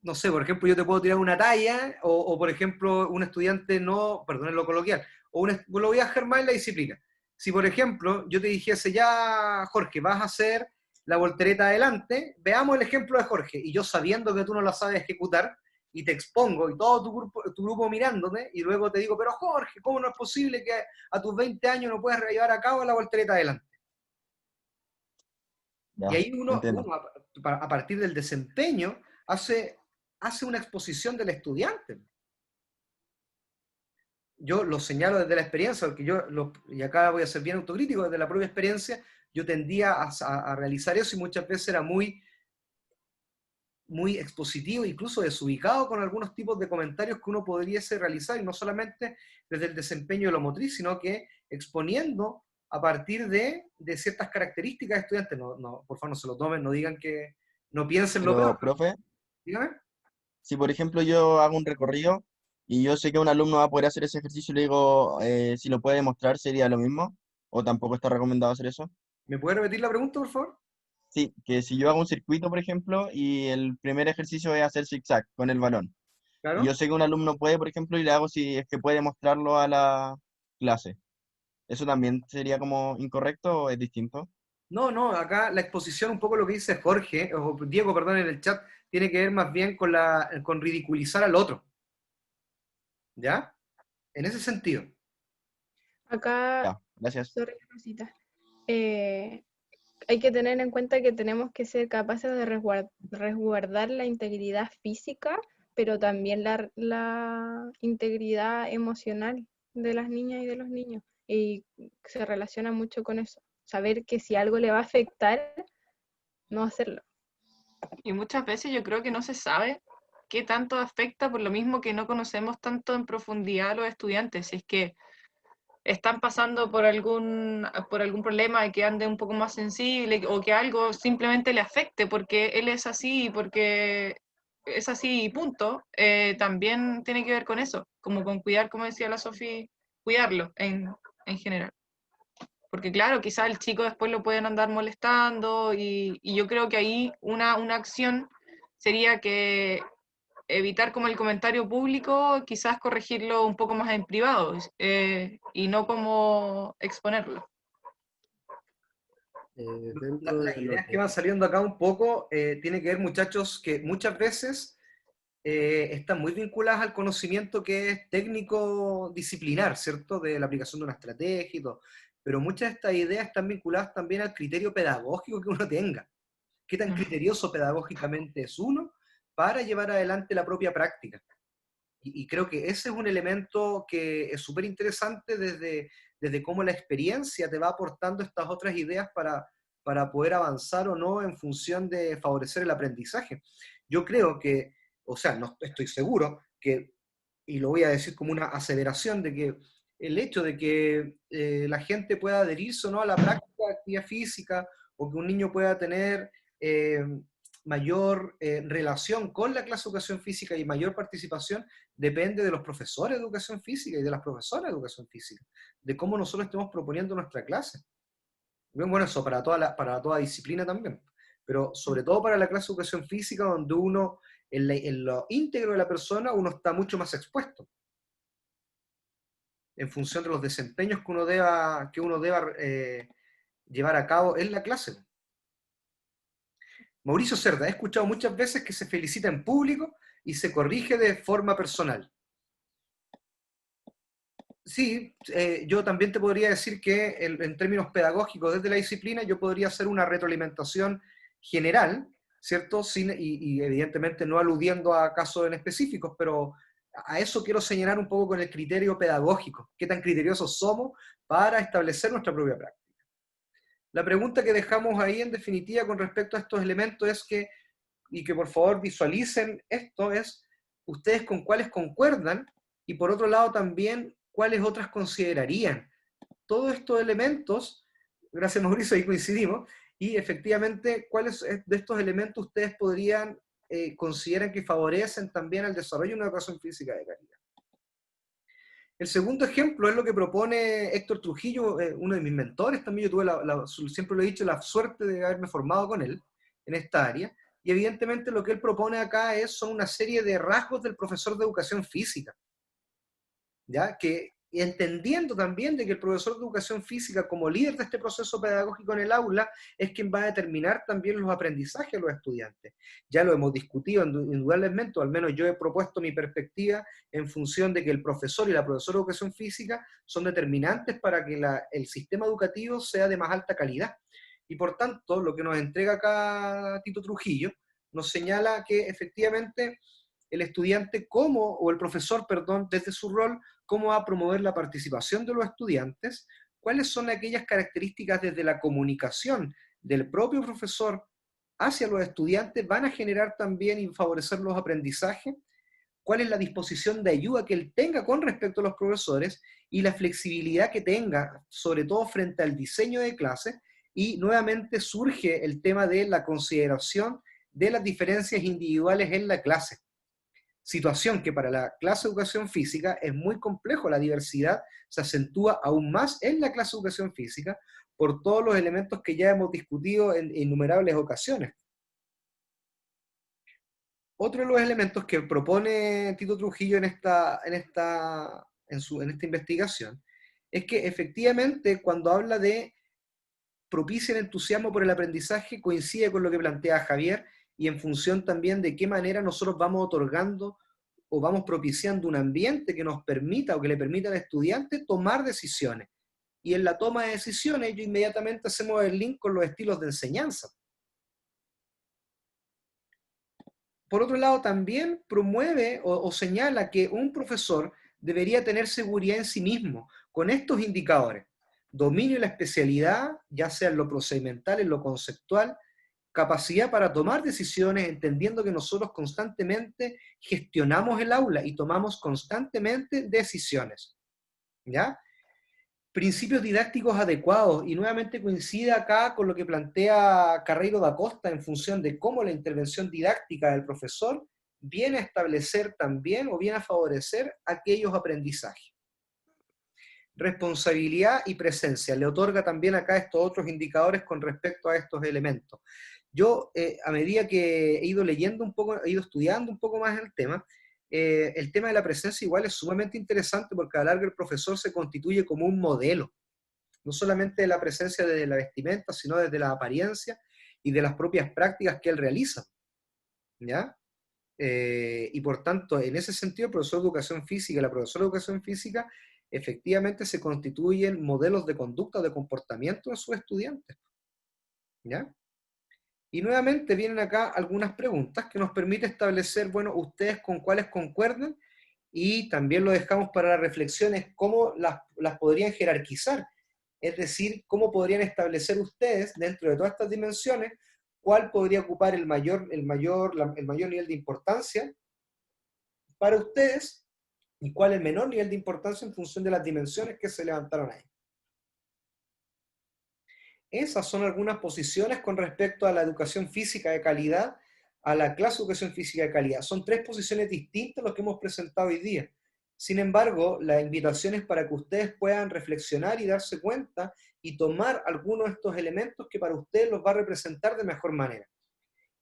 no sé, por ejemplo, yo te puedo tirar una talla, o por ejemplo, un estudiante no, perdón, en lo coloquial, lo voy a dejar más en la disciplina. Si, por ejemplo, yo te dijese, ya, Jorge, vas a hacer la voltereta adelante, veamos el ejemplo de Jorge, y yo sabiendo que tú no la sabes ejecutar, y te expongo, y todo tu grupo mirándote, y luego te digo, pero Jorge, ¿cómo no es posible que a tus 20 años no puedas llevar a cabo la voltereta adelante? Y Ya, ahí uno entiendo. a partir del desempeño, hace una exposición del estudiante. Yo lo señalo desde la experiencia, porque y acá voy a ser bien autocrítico, desde la propia experiencia, yo tendía a realizar eso y muchas veces era muy, muy expositivo, incluso desubicado con algunos tipos de comentarios que uno podría realizar, y no solamente desde el desempeño de lo motriz, sino que exponiendo a partir de ciertas características de estudiantes. No, por favor, no se lo tomen, no digan que no piensen lo Pero, peor. profe, Dígame. si por ejemplo yo hago un recorrido y yo sé que un alumno va a poder hacer ese ejercicio y le digo, si lo puede demostrar, ¿sería lo mismo? ¿O tampoco está recomendado hacer eso? ¿Me puede repetir la pregunta, por favor? Sí, que si yo hago un circuito, por ejemplo, y el primer ejercicio es hacer zigzag con el balón, y yo Claro. sé que un alumno puede, por ejemplo, y le hago si es que puede mostrarlo a la clase, ¿eso también sería como incorrecto o es distinto? No, acá la exposición, un poco lo que dice Jorge, o Diego, perdón, en el chat, tiene que ver más bien con ridiculizar al otro. ¿Ya? En ese sentido. Acá, Ya, gracias. sorry, Rosita, hay que tener en cuenta que tenemos que ser capaces de resguardar la integridad física, pero también la integridad emocional de las niñas y de los niños. Y se relaciona mucho con eso. Saber que si algo le va a afectar, no hacerlo. Y muchas veces yo creo que no se sabe qué tanto afecta, por lo mismo que no conocemos tanto en profundidad a los estudiantes. Si es que están pasando por algún problema y que ande un poco más sensible o que algo simplemente le afecte porque él es así y porque es así y punto, también tiene que ver con eso, como con cuidar, como decía la Sofi, cuidarlo en general. Porque claro, quizá el chico después lo pueden andar molestando y yo creo que ahí una acción sería que evitar como el comentario público, quizás corregirlo un poco más en privado y no como exponerlo. Dentro Las de lo ideas que que... van saliendo acá un poco tiene que ver, muchachos, que muchas veces están muy vinculadas al conocimiento que es técnico disciplinar, ¿cierto? De la aplicación de una estrategia y todo. pero muchas de estas ideas están vinculadas también al criterio pedagógico que uno tenga. ¿Qué tan criterioso pedagógicamente es uno para llevar adelante la propia práctica? Y creo que ese es un elemento que es súper interesante desde cómo la experiencia te va aportando estas otras ideas para poder avanzar o no en función de favorecer el aprendizaje. Yo creo que, o sea, no estoy seguro que, y lo voy a decir como una aseveración, de que el hecho de que la gente pueda adherirse o no a la práctica de actividad física, o que un niño pueda tener mayor relación con la clase de educación física y mayor participación, depende de los profesores de educación física y de las profesoras de educación física, de cómo nosotros estemos proponiendo nuestra clase. Bueno, eso para toda disciplina también, pero sobre todo para la clase de educación física, donde uno, en lo íntegro de la persona, uno está mucho más expuesto, en función de los desempeños que uno deba llevar a cabo en la clase. Mauricio Cerda, he escuchado muchas veces que se felicita en público y se corrige de forma personal. Sí, yo también te podría decir que en términos pedagógicos desde la disciplina yo podría hacer una retroalimentación general, ¿cierto? Y evidentemente no aludiendo a casos en específicos, pero a eso quiero señalar un poco con el criterio pedagógico, qué tan criteriosos somos para establecer nuestra propia práctica. La pregunta que dejamos ahí en definitiva con respecto a estos elementos es y que por favor visualicen esto, es ustedes con cuáles concuerdan y por otro lado también cuáles otras considerarían. Todos estos elementos, gracias Mauricio, ahí coincidimos, y efectivamente cuáles de estos elementos ustedes consideran que favorecen también el desarrollo de una educación física de calidad. El segundo ejemplo es lo que propone Héctor Trujillo, uno de mis mentores también. Yo tuve, siempre lo he dicho, la suerte de haberme formado con él en esta área, y evidentemente lo que él propone acá son una serie de rasgos del profesor de educación física, ¿ya? Que entendiendo también de que el profesor de educación física, como líder de este proceso pedagógico en el aula, es quien va a determinar también los aprendizajes de los estudiantes. Ya lo hemos discutido indudablemente, o al menos yo he propuesto mi perspectiva en función de que el profesor y la profesora de educación física son determinantes para que el sistema educativo sea de más alta calidad. Y por tanto, lo que nos entrega acá Tito Trujillo, nos señala que efectivamente el estudiante o el profesor, perdón, desde su rol, cómo va a promover la participación de los estudiantes, cuáles son aquellas características desde la comunicación del propio profesor hacia los estudiantes van a generar también y favorecer los aprendizajes, cuál es la disposición de ayuda que él tenga con respecto a los profesores y la flexibilidad que tenga, sobre todo frente al diseño de clases, y nuevamente surge el tema de la consideración de las diferencias individuales en la clase. Situación que para la clase de educación física es muy complejo, la diversidad se acentúa aún más en la clase de educación física por todos los elementos que ya hemos discutido en innumerables ocasiones. Otro de los elementos que propone Tito Trujillo en esta investigación es que efectivamente cuando habla de propicia el entusiasmo por el aprendizaje coincide con lo que plantea Javier, y en función también de qué manera nosotros vamos otorgando o vamos propiciando un ambiente que nos permita o que le permita al estudiante tomar decisiones. Y en la toma de decisiones, yo inmediatamente hacemos el link con los estilos de enseñanza. Por otro lado, también promueve o señala que un profesor debería tener seguridad en sí mismo con estos indicadores: dominio de la especialidad, ya sea en lo procedimental, en lo conceptual, capacidad para tomar decisiones, entendiendo que nosotros constantemente gestionamos el aula y tomamos constantemente decisiones, ¿ya? Principios didácticos adecuados, y nuevamente coincide acá con lo que plantea Carreiro da Costa en función de cómo la intervención didáctica del profesor viene a establecer también o viene a favorecer aquellos aprendizajes. Responsabilidad y presencia, le otorga también acá estos otros indicadores con respecto a estos elementos. Yo, a medida que he ido leyendo un poco, he ido estudiando un poco más el tema de la presencia igual es sumamente interesante, porque a la larga el profesor se constituye como un modelo, no solamente de la presencia desde la vestimenta, sino desde la apariencia y de las propias prácticas que él realiza, ¿ya? Y por tanto, en ese sentido, el profesor de educación física y la profesora de educación física efectivamente se constituyen modelos de conducta o de comportamiento en sus estudiantes. ¿Ya? Y nuevamente vienen acá algunas preguntas que nos permite establecer, bueno, ustedes con cuáles concuerdan, y también lo dejamos para las reflexiones, cómo las podrían jerarquizar, es decir, cómo podrían establecer ustedes, dentro de todas estas dimensiones, cuál podría ocupar el mayor nivel de importancia para ustedes, y cuál el menor nivel de importancia en función de las dimensiones que se levantaron ahí. Esas son algunas posiciones con respecto a la educación física de calidad, a la clase de educación física de calidad. Son tres posiciones distintas las que hemos presentado hoy día. Sin embargo, la invitación es para que ustedes puedan reflexionar y darse cuenta y tomar algunos de estos elementos que para ustedes los va a representar de mejor manera.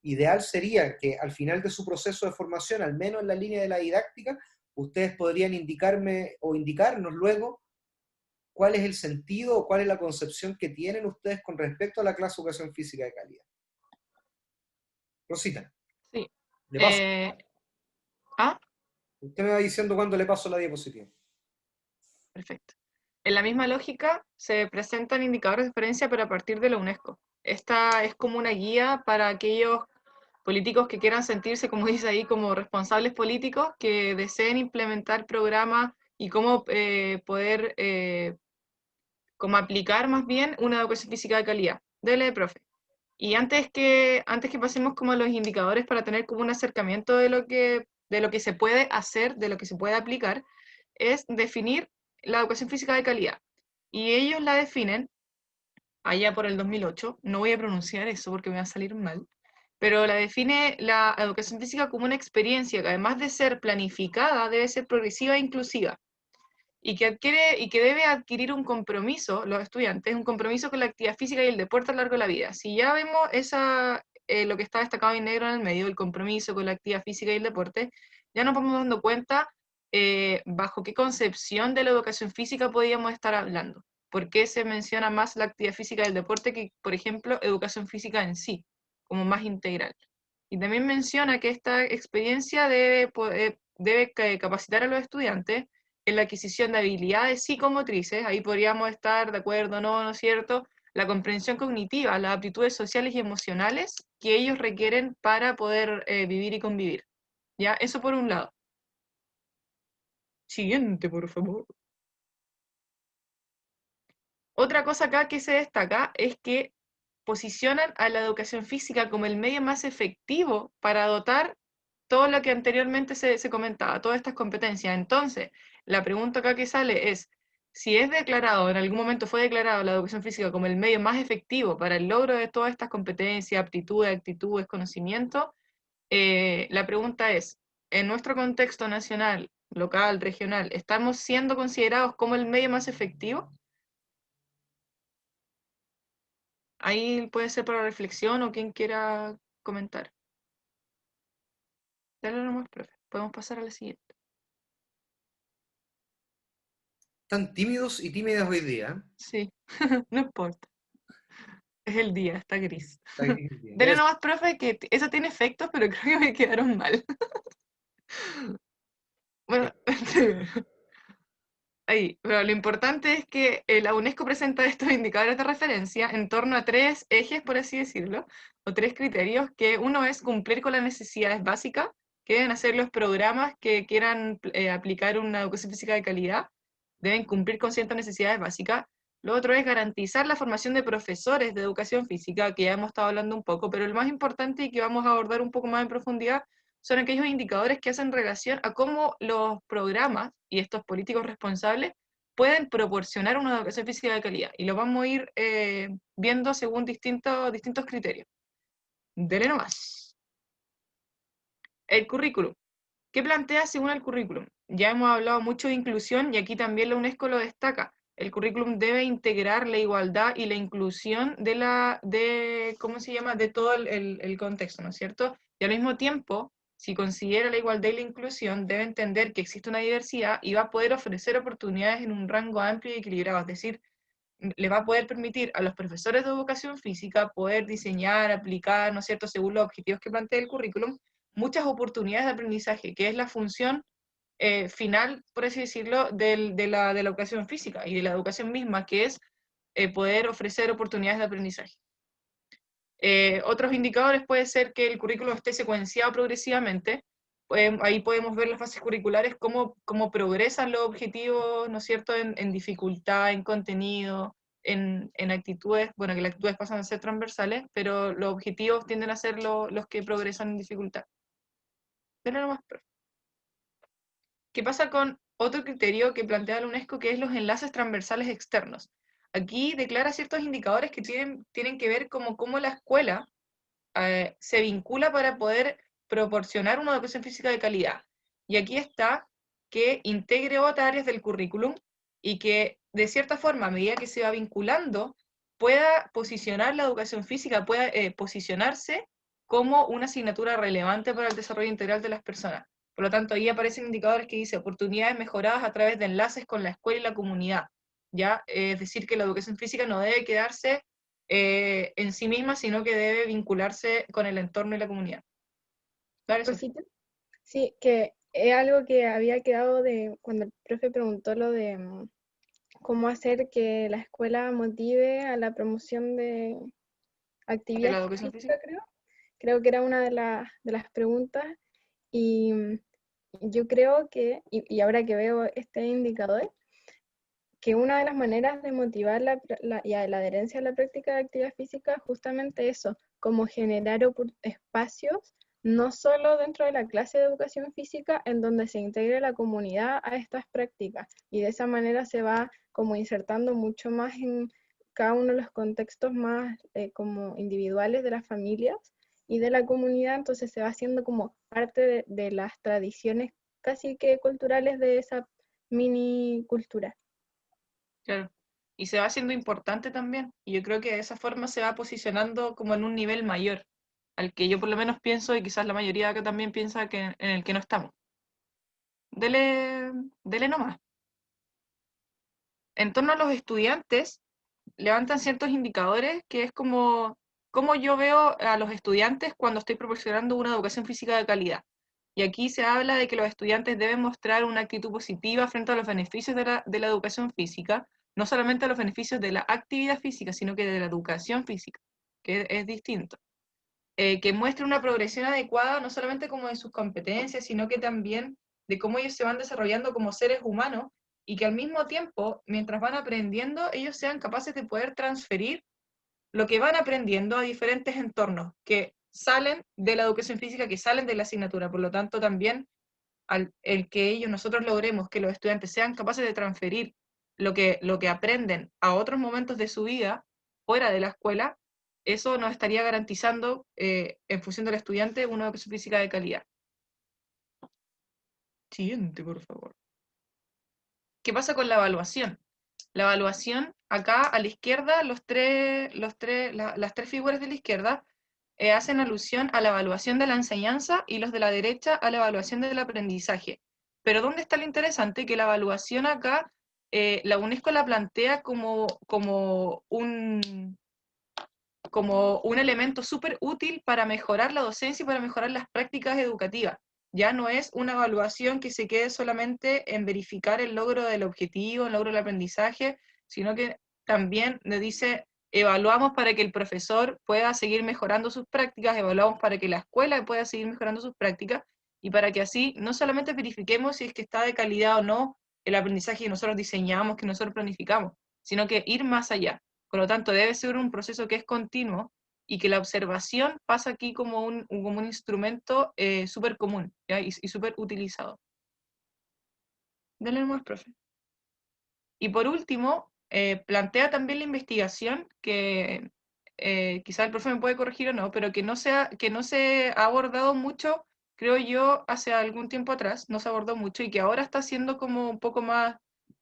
Ideal sería que al final de su proceso de formación, al menos en la línea de la didáctica, ustedes podrían indicarme o indicarnos luego cuál es el sentido o cuál es la concepción que tienen ustedes con respecto a la clase de educación física de calidad. Rosita. Sí. Le paso. ¿Ah? Usted me va diciendo cuándo le paso la diapositiva. Perfecto. En la misma lógica se presentan indicadores de referencia, pero a partir de la UNESCO. Esta es como una guía para aquellos políticos que quieran sentirse, como dice ahí, como responsables políticos, que deseen implementar programas y cómo poder como aplicar más bien una educación física de calidad. Dele, profe. Y antes que pasemos como a los indicadores para tener como un acercamiento de lo que se puede hacer, de lo que se puede aplicar, es definir la educación física de calidad. Y ellos la definen allá por el 2008, no voy a pronunciar eso porque me va a salir mal, pero la define la educación física como una experiencia que además de ser planificada, debe ser progresiva e inclusiva, y que debe adquirir un compromiso, los estudiantes, un compromiso con la actividad física y el deporte a lo largo de la vida. Si ya vemos lo que está destacado en negro en el medio, el compromiso con la actividad física y el deporte, ya nos vamos dando cuenta bajo qué concepción de la educación física podríamos estar hablando. ¿Por qué se menciona más la actividad física y el deporte que, por ejemplo, educación física en sí, como más integral? Y también menciona que esta experiencia debe capacitar a los estudiantes en la adquisición de habilidades psicomotrices, ahí podríamos estar de acuerdo, ¿no es cierto? La comprensión cognitiva, las aptitudes sociales y emocionales que ellos requieren para poder vivir y convivir. ¿Ya? Eso por un lado. Siguiente, por favor. Otra cosa acá que se destaca es que posicionan a la educación física como el medio más efectivo para dotar todo lo que anteriormente se comentaba, todas estas competencias. Entonces, la pregunta acá que sale es, si es declarado, en algún momento fue declarado la educación física como el medio más efectivo para el logro de todas estas competencias, aptitudes, actitudes, conocimientos, la pregunta es, en nuestro contexto nacional, local, regional, ¿estamos siendo considerados como el medio más efectivo? Ahí puede ser para reflexión o quien quiera comentar. Dale nomás, profe. Podemos pasar a la siguiente. Están tímidos y tímidas hoy día. Sí, no importa. Es el día, está gris. Está gris el día. Dale nomás, profe, que eso tiene efectos, pero creo que me quedaron mal. Bueno, ahí, pero lo importante es que la UNESCO presenta estos indicadores de referencia en torno a tres ejes, por así decirlo, o tres criterios, que uno es cumplir con las necesidades básicas, que deben hacer los programas que quieran aplicar una educación física de calidad, deben cumplir con ciertas necesidades básicas. Lo otro es garantizar la formación de profesores de educación física, que ya hemos estado hablando un poco, pero lo más importante y que vamos a abordar un poco más en profundidad son aquellos indicadores que hacen relación a cómo los programas y estos políticos responsables pueden proporcionar una educación física de calidad. Y lo vamos a ir viendo según distintos criterios. Dele nomás. El currículum. ¿Qué plantea según el currículum? Ya hemos hablado mucho de inclusión y aquí también la UNESCO lo destaca. El currículum debe integrar la igualdad y la inclusión de todo el contexto, ¿no es cierto? Y al mismo tiempo, si considera la igualdad y la inclusión, debe entender que existe una diversidad y va a poder ofrecer oportunidades en un rango amplio y equilibrado, es decir, le va a poder permitir a los profesores de educación física poder diseñar, aplicar, ¿no es cierto?, según los objetivos que plantea el currículum, muchas oportunidades de aprendizaje, que es la función final, por así decirlo, de la educación física y de la educación misma, que es poder ofrecer oportunidades de aprendizaje. Otros indicadores puede ser que el currículum esté secuenciado progresivamente. Ahí podemos ver las fases curriculares, cómo progresan los objetivos, ¿no es cierto?, en dificultad, en contenido, en actitudes, bueno, que las actitudes pasan a ser transversales, pero los objetivos tienden a ser los que progresan en dificultad. Dale nomás, profe. ¿Qué pasa con otro criterio que plantea la UNESCO, que es los enlaces transversales externos? Aquí declara ciertos indicadores que tienen que ver cómo la escuela se vincula para poder proporcionar una educación física de calidad. Y aquí está que integre otras áreas del currículum y que, de cierta forma, a medida que se va vinculando, pueda posicionar la educación física, pueda posicionarse como una asignatura relevante para el desarrollo integral de las personas. Por lo tanto, ahí aparecen indicadores que dice oportunidades mejoradas a través de enlaces con la escuela y la comunidad. ¿Ya? Es decir, que la educación física no debe quedarse en sí misma, sino que debe vincularse con el entorno y la comunidad. Claro, eso. Rosita. Sí, que es algo que había quedado de cuando el profe preguntó lo de cómo hacer que la escuela motive a la promoción de ¿De actividad la educación física, física? creo que era una de las preguntas, y yo creo que, y ahora que veo este indicador, que una de las maneras de motivar y a la adherencia a la práctica de actividad física es justamente eso, como generar espacios, no solo dentro de la clase de educación física, en donde se integre la comunidad a estas prácticas, y de esa manera se va como insertando mucho más en cada uno de los contextos más como individuales de las familias y de la comunidad, entonces se va haciendo como parte de las tradiciones casi que culturales de esa mini cultura. Claro. Y se va haciendo importante también. Y yo creo que de esa forma se va posicionando como en un nivel mayor, al que yo por lo menos pienso, y quizás la mayoría de acá también piensa que en el que no estamos. Dele nomás. En torno a los estudiantes, levantan ciertos indicadores que es como yo veo a los estudiantes cuando estoy proporcionando una educación física de calidad. Y aquí se habla de que los estudiantes deben mostrar una actitud positiva frente a los beneficios de la educación física, no solamente a los beneficios de la actividad física, sino que de la educación física, que es distinto. Que muestre una progresión adecuada, no solamente como de sus competencias, sino que también de cómo ellos se van desarrollando como seres humanos, y que al mismo tiempo, mientras van aprendiendo, ellos sean capaces de poder transferir lo que van aprendiendo a diferentes entornos que salen de la educación física, que salen de la asignatura. Por lo tanto, también el que nosotros logremos que los estudiantes sean capaces de transferir lo que aprenden a otros momentos de su vida fuera de la escuela, eso nos estaría garantizando, en función del estudiante, una educación física de calidad. Siguiente, por favor. ¿Qué pasa con la evaluación? La evaluación, acá a la izquierda, las tres figuras de la izquierda hacen alusión a la evaluación de la enseñanza, y los de la derecha a la evaluación del aprendizaje. Pero ¿dónde está lo interesante? Que la evaluación acá, la UNESCO la plantea como un elemento súper útil para mejorar la docencia y para mejorar las prácticas educativas. Ya no es una evaluación que se quede solamente en verificar el logro del objetivo, el logro del aprendizaje, sino que también le dice, evaluamos para que el profesor pueda seguir mejorando sus prácticas, evaluamos para que la escuela pueda seguir mejorando sus prácticas, y para que así no solamente verifiquemos si es que está de calidad o no el aprendizaje que nosotros diseñamos, que nosotros planificamos, sino que ir más allá. Por lo tanto, debe ser un proceso que es continuo, y que la observación pasa aquí como un instrumento súper común, ¿ya? Y súper utilizado. Dale nomás, profe. Y por último, plantea también la investigación, que quizá el profe me puede corregir o no, pero que no se ha abordado mucho, creo yo, hace algún tiempo atrás, no se abordó mucho, y que ahora está siendo como un poco más,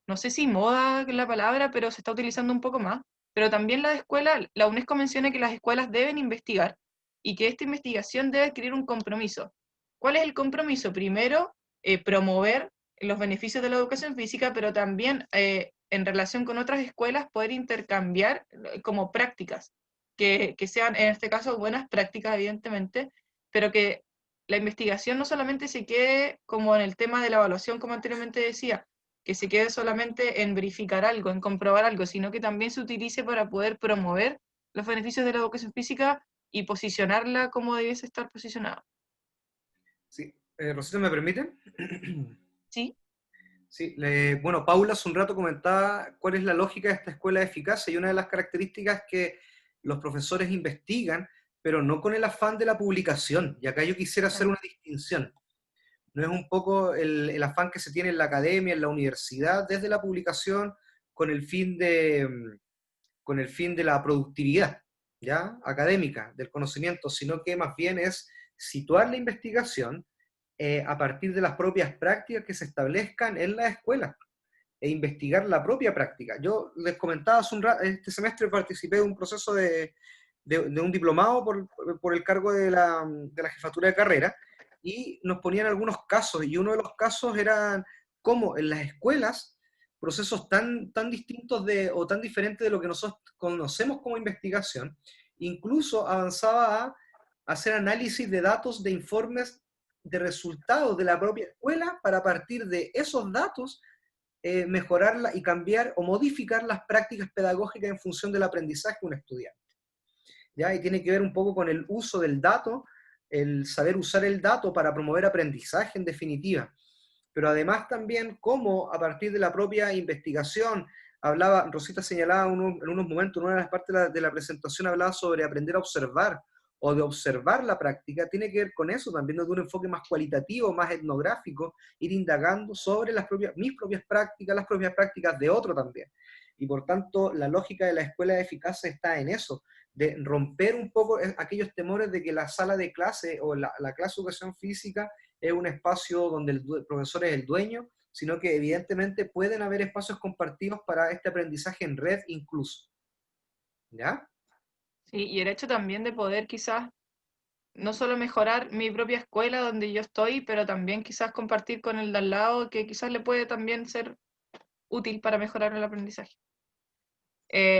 no sé si moda es la palabra, pero se está utilizando un poco más. Pero también la UNESCO menciona que las escuelas deben investigar, y que esta investigación debe adquirir un compromiso. ¿Cuál es el compromiso? Primero, promover los beneficios de la educación física, pero también en relación con otras escuelas poder intercambiar como prácticas, que sean en este caso buenas prácticas, evidentemente, pero que la investigación no solamente se quede como en el tema de la evaluación, como anteriormente decía, que se quede solamente en verificar algo, en comprobar algo, sino que también se utilice para poder promover los beneficios de la educación física y posicionarla como debiese estar posicionada. Sí. Rosita, ¿me permite? ¿Sí? Sí, bueno, Paula hace un rato comentaba cuál es la lógica de esta escuela de eficacia, y una de las características es que los profesores investigan, pero no con el afán de la publicación, y acá yo quisiera hacer una distinción. No es un poco el afán que se tiene en la academia, en la universidad, desde la publicación, con el fin con el fin de la productividad, ¿ya? Académica, del conocimiento, sino que más bien es situar la investigación a partir de las propias prácticas que se establezcan en la escuela e investigar la propia práctica. Yo les comentaba hace un rato, este semestre participé de un proceso de un diplomado por el cargo de la jefatura de carrera, y nos ponían algunos casos, y uno de los casos era cómo en las escuelas procesos tan distintos o tan diferentes de lo que nosotros conocemos como investigación, incluso avanzaba a hacer análisis de datos, de informes, de resultados de la propia escuela, para a partir de esos datos mejorarla y cambiar o modificar las prácticas pedagógicas en función del aprendizaje de un estudiante. ¿Ya? Y tiene que ver un poco con el uso del dato, el saber usar el dato para promover aprendizaje en definitiva. Pero además también cómo a partir de la propia investigación, hablaba, Rosita señalaba en unos momentos, en una de las partes de la presentación hablaba sobre aprender a observar, o de observar la práctica, tiene que ver con eso también, desde un enfoque más cualitativo, más etnográfico, ir indagando sobre mis propias prácticas, las propias prácticas de otro también. Y por tanto, la lógica de la escuela de eficacia está en eso, de romper un poco aquellos temores de que la sala de clase o la clase de educación física es un espacio donde el profesor es el dueño, sino que evidentemente pueden haber espacios compartidos para este aprendizaje en red incluso. ¿Ya? Sí, y el hecho también de poder quizás no solo mejorar mi propia escuela donde yo estoy, pero también quizás compartir con el de al lado, que quizás le puede también ser útil para mejorar el aprendizaje.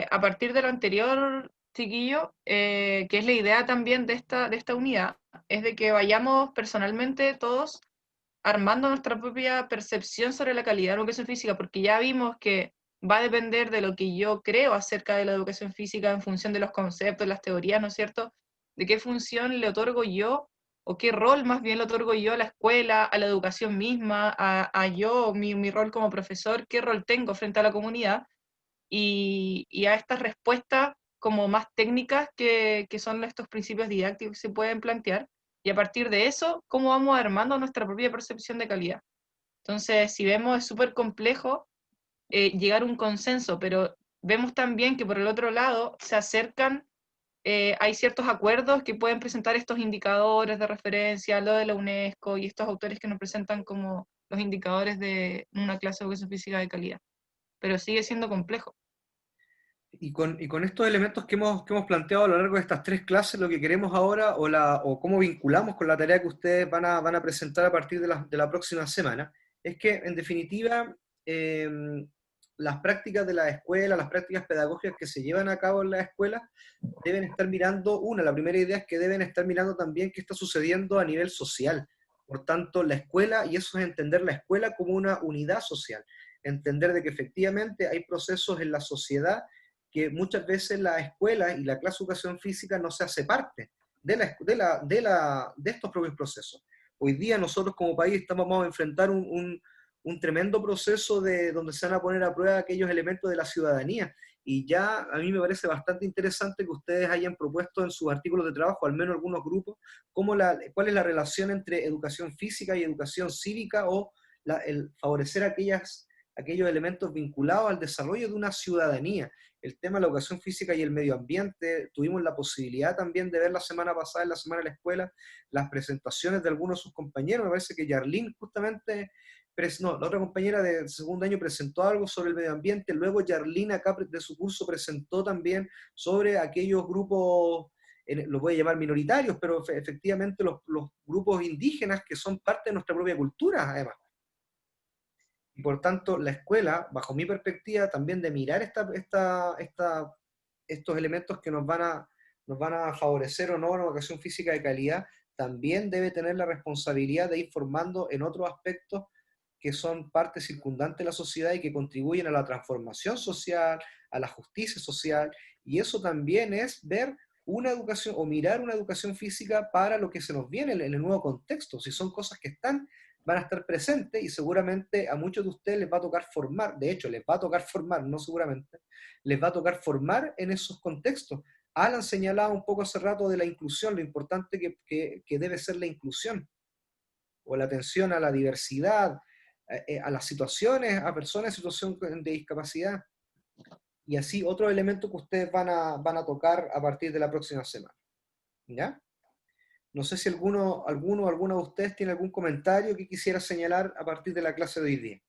A partir de lo anterior, chiquillo, que es la idea también de esta unidad, es de que vayamos personalmente todos armando nuestra propia percepción sobre la calidad de la educación física, porque ya vimos que va a depender de lo que yo creo acerca de la educación física en función de los conceptos, las teorías, ¿no es cierto? De qué función le otorgo yo, o qué rol más bien le otorgo yo a la escuela, a la educación misma, a yo, mi rol como profesor, qué rol tengo frente a la comunidad, y a estas respuestas como más técnicas que son estos principios didácticos que se pueden plantear, y a partir de eso, cómo vamos armando nuestra propia percepción de calidad. Entonces, si vemos, es súper complejo llegar a un consenso, pero vemos también que por el otro lado se acercan, hay ciertos acuerdos que pueden presentar estos indicadores de referencia, lo de la UNESCO y estos autores que nos presentan como los indicadores de una clase de educación física de calidad, pero sigue siendo complejo. Y con estos elementos que hemos planteado a lo largo de estas 3 clases, lo que queremos ahora, o cómo vinculamos con la tarea que ustedes van a presentar a partir de la próxima semana, es que, en definitiva, las prácticas de la escuela, las prácticas pedagógicas que se llevan a cabo en la escuela, deben estar mirando, la primera idea es que deben estar mirando también qué está sucediendo a nivel social. Por tanto, la escuela, y eso es entender la escuela como una unidad social, entender de que efectivamente hay procesos en la sociedad que muchas veces la escuela y la clase de educación física no se hace parte de estos propios procesos. Hoy día nosotros como país vamos a enfrentar un tremendo proceso donde se van a poner a prueba aquellos elementos de la ciudadanía, y ya a mí me parece bastante interesante que ustedes hayan propuesto en sus artículos de trabajo, al menos algunos grupos, cuál es la relación entre educación física y educación cívica, o el favorecer aquellos elementos vinculados al desarrollo de una ciudadanía. El tema de la educación física y el medio ambiente, tuvimos la posibilidad también de ver la semana pasada, en la Semana de la Escuela, las presentaciones de algunos de sus compañeros. Me parece que Yarlín justamente, la otra compañera del segundo año presentó algo sobre el medio ambiente, luego Yarlín acá de su curso presentó también sobre aquellos grupos, los voy a llamar minoritarios, pero efectivamente los grupos indígenas que son parte de nuestra propia cultura, además. Y por tanto, la escuela, bajo mi perspectiva, también de mirar estos elementos que nos van a favorecer o no una educación física de calidad, también debe tener la responsabilidad de ir formando en otros aspectos que son parte circundante de la sociedad y que contribuyen a la transformación social, a la justicia social, y eso también es ver una educación o mirar una educación física para lo que se nos viene en el nuevo contexto. Si son cosas que están, van a estar presentes y seguramente a muchos de ustedes les va a tocar formar, de hecho les va a tocar formar, no seguramente, les va a tocar formar en esos contextos. Alan señalaba un poco hace rato de la inclusión, lo importante que debe ser la inclusión, o la atención a la diversidad, a las situaciones, a personas en situación de discapacidad. Y así otro elemento que ustedes van a tocar a partir de la próxima semana. ¿Ya? No sé si alguno o alguna de ustedes tiene algún comentario que quisiera señalar a partir de la clase de hoy día.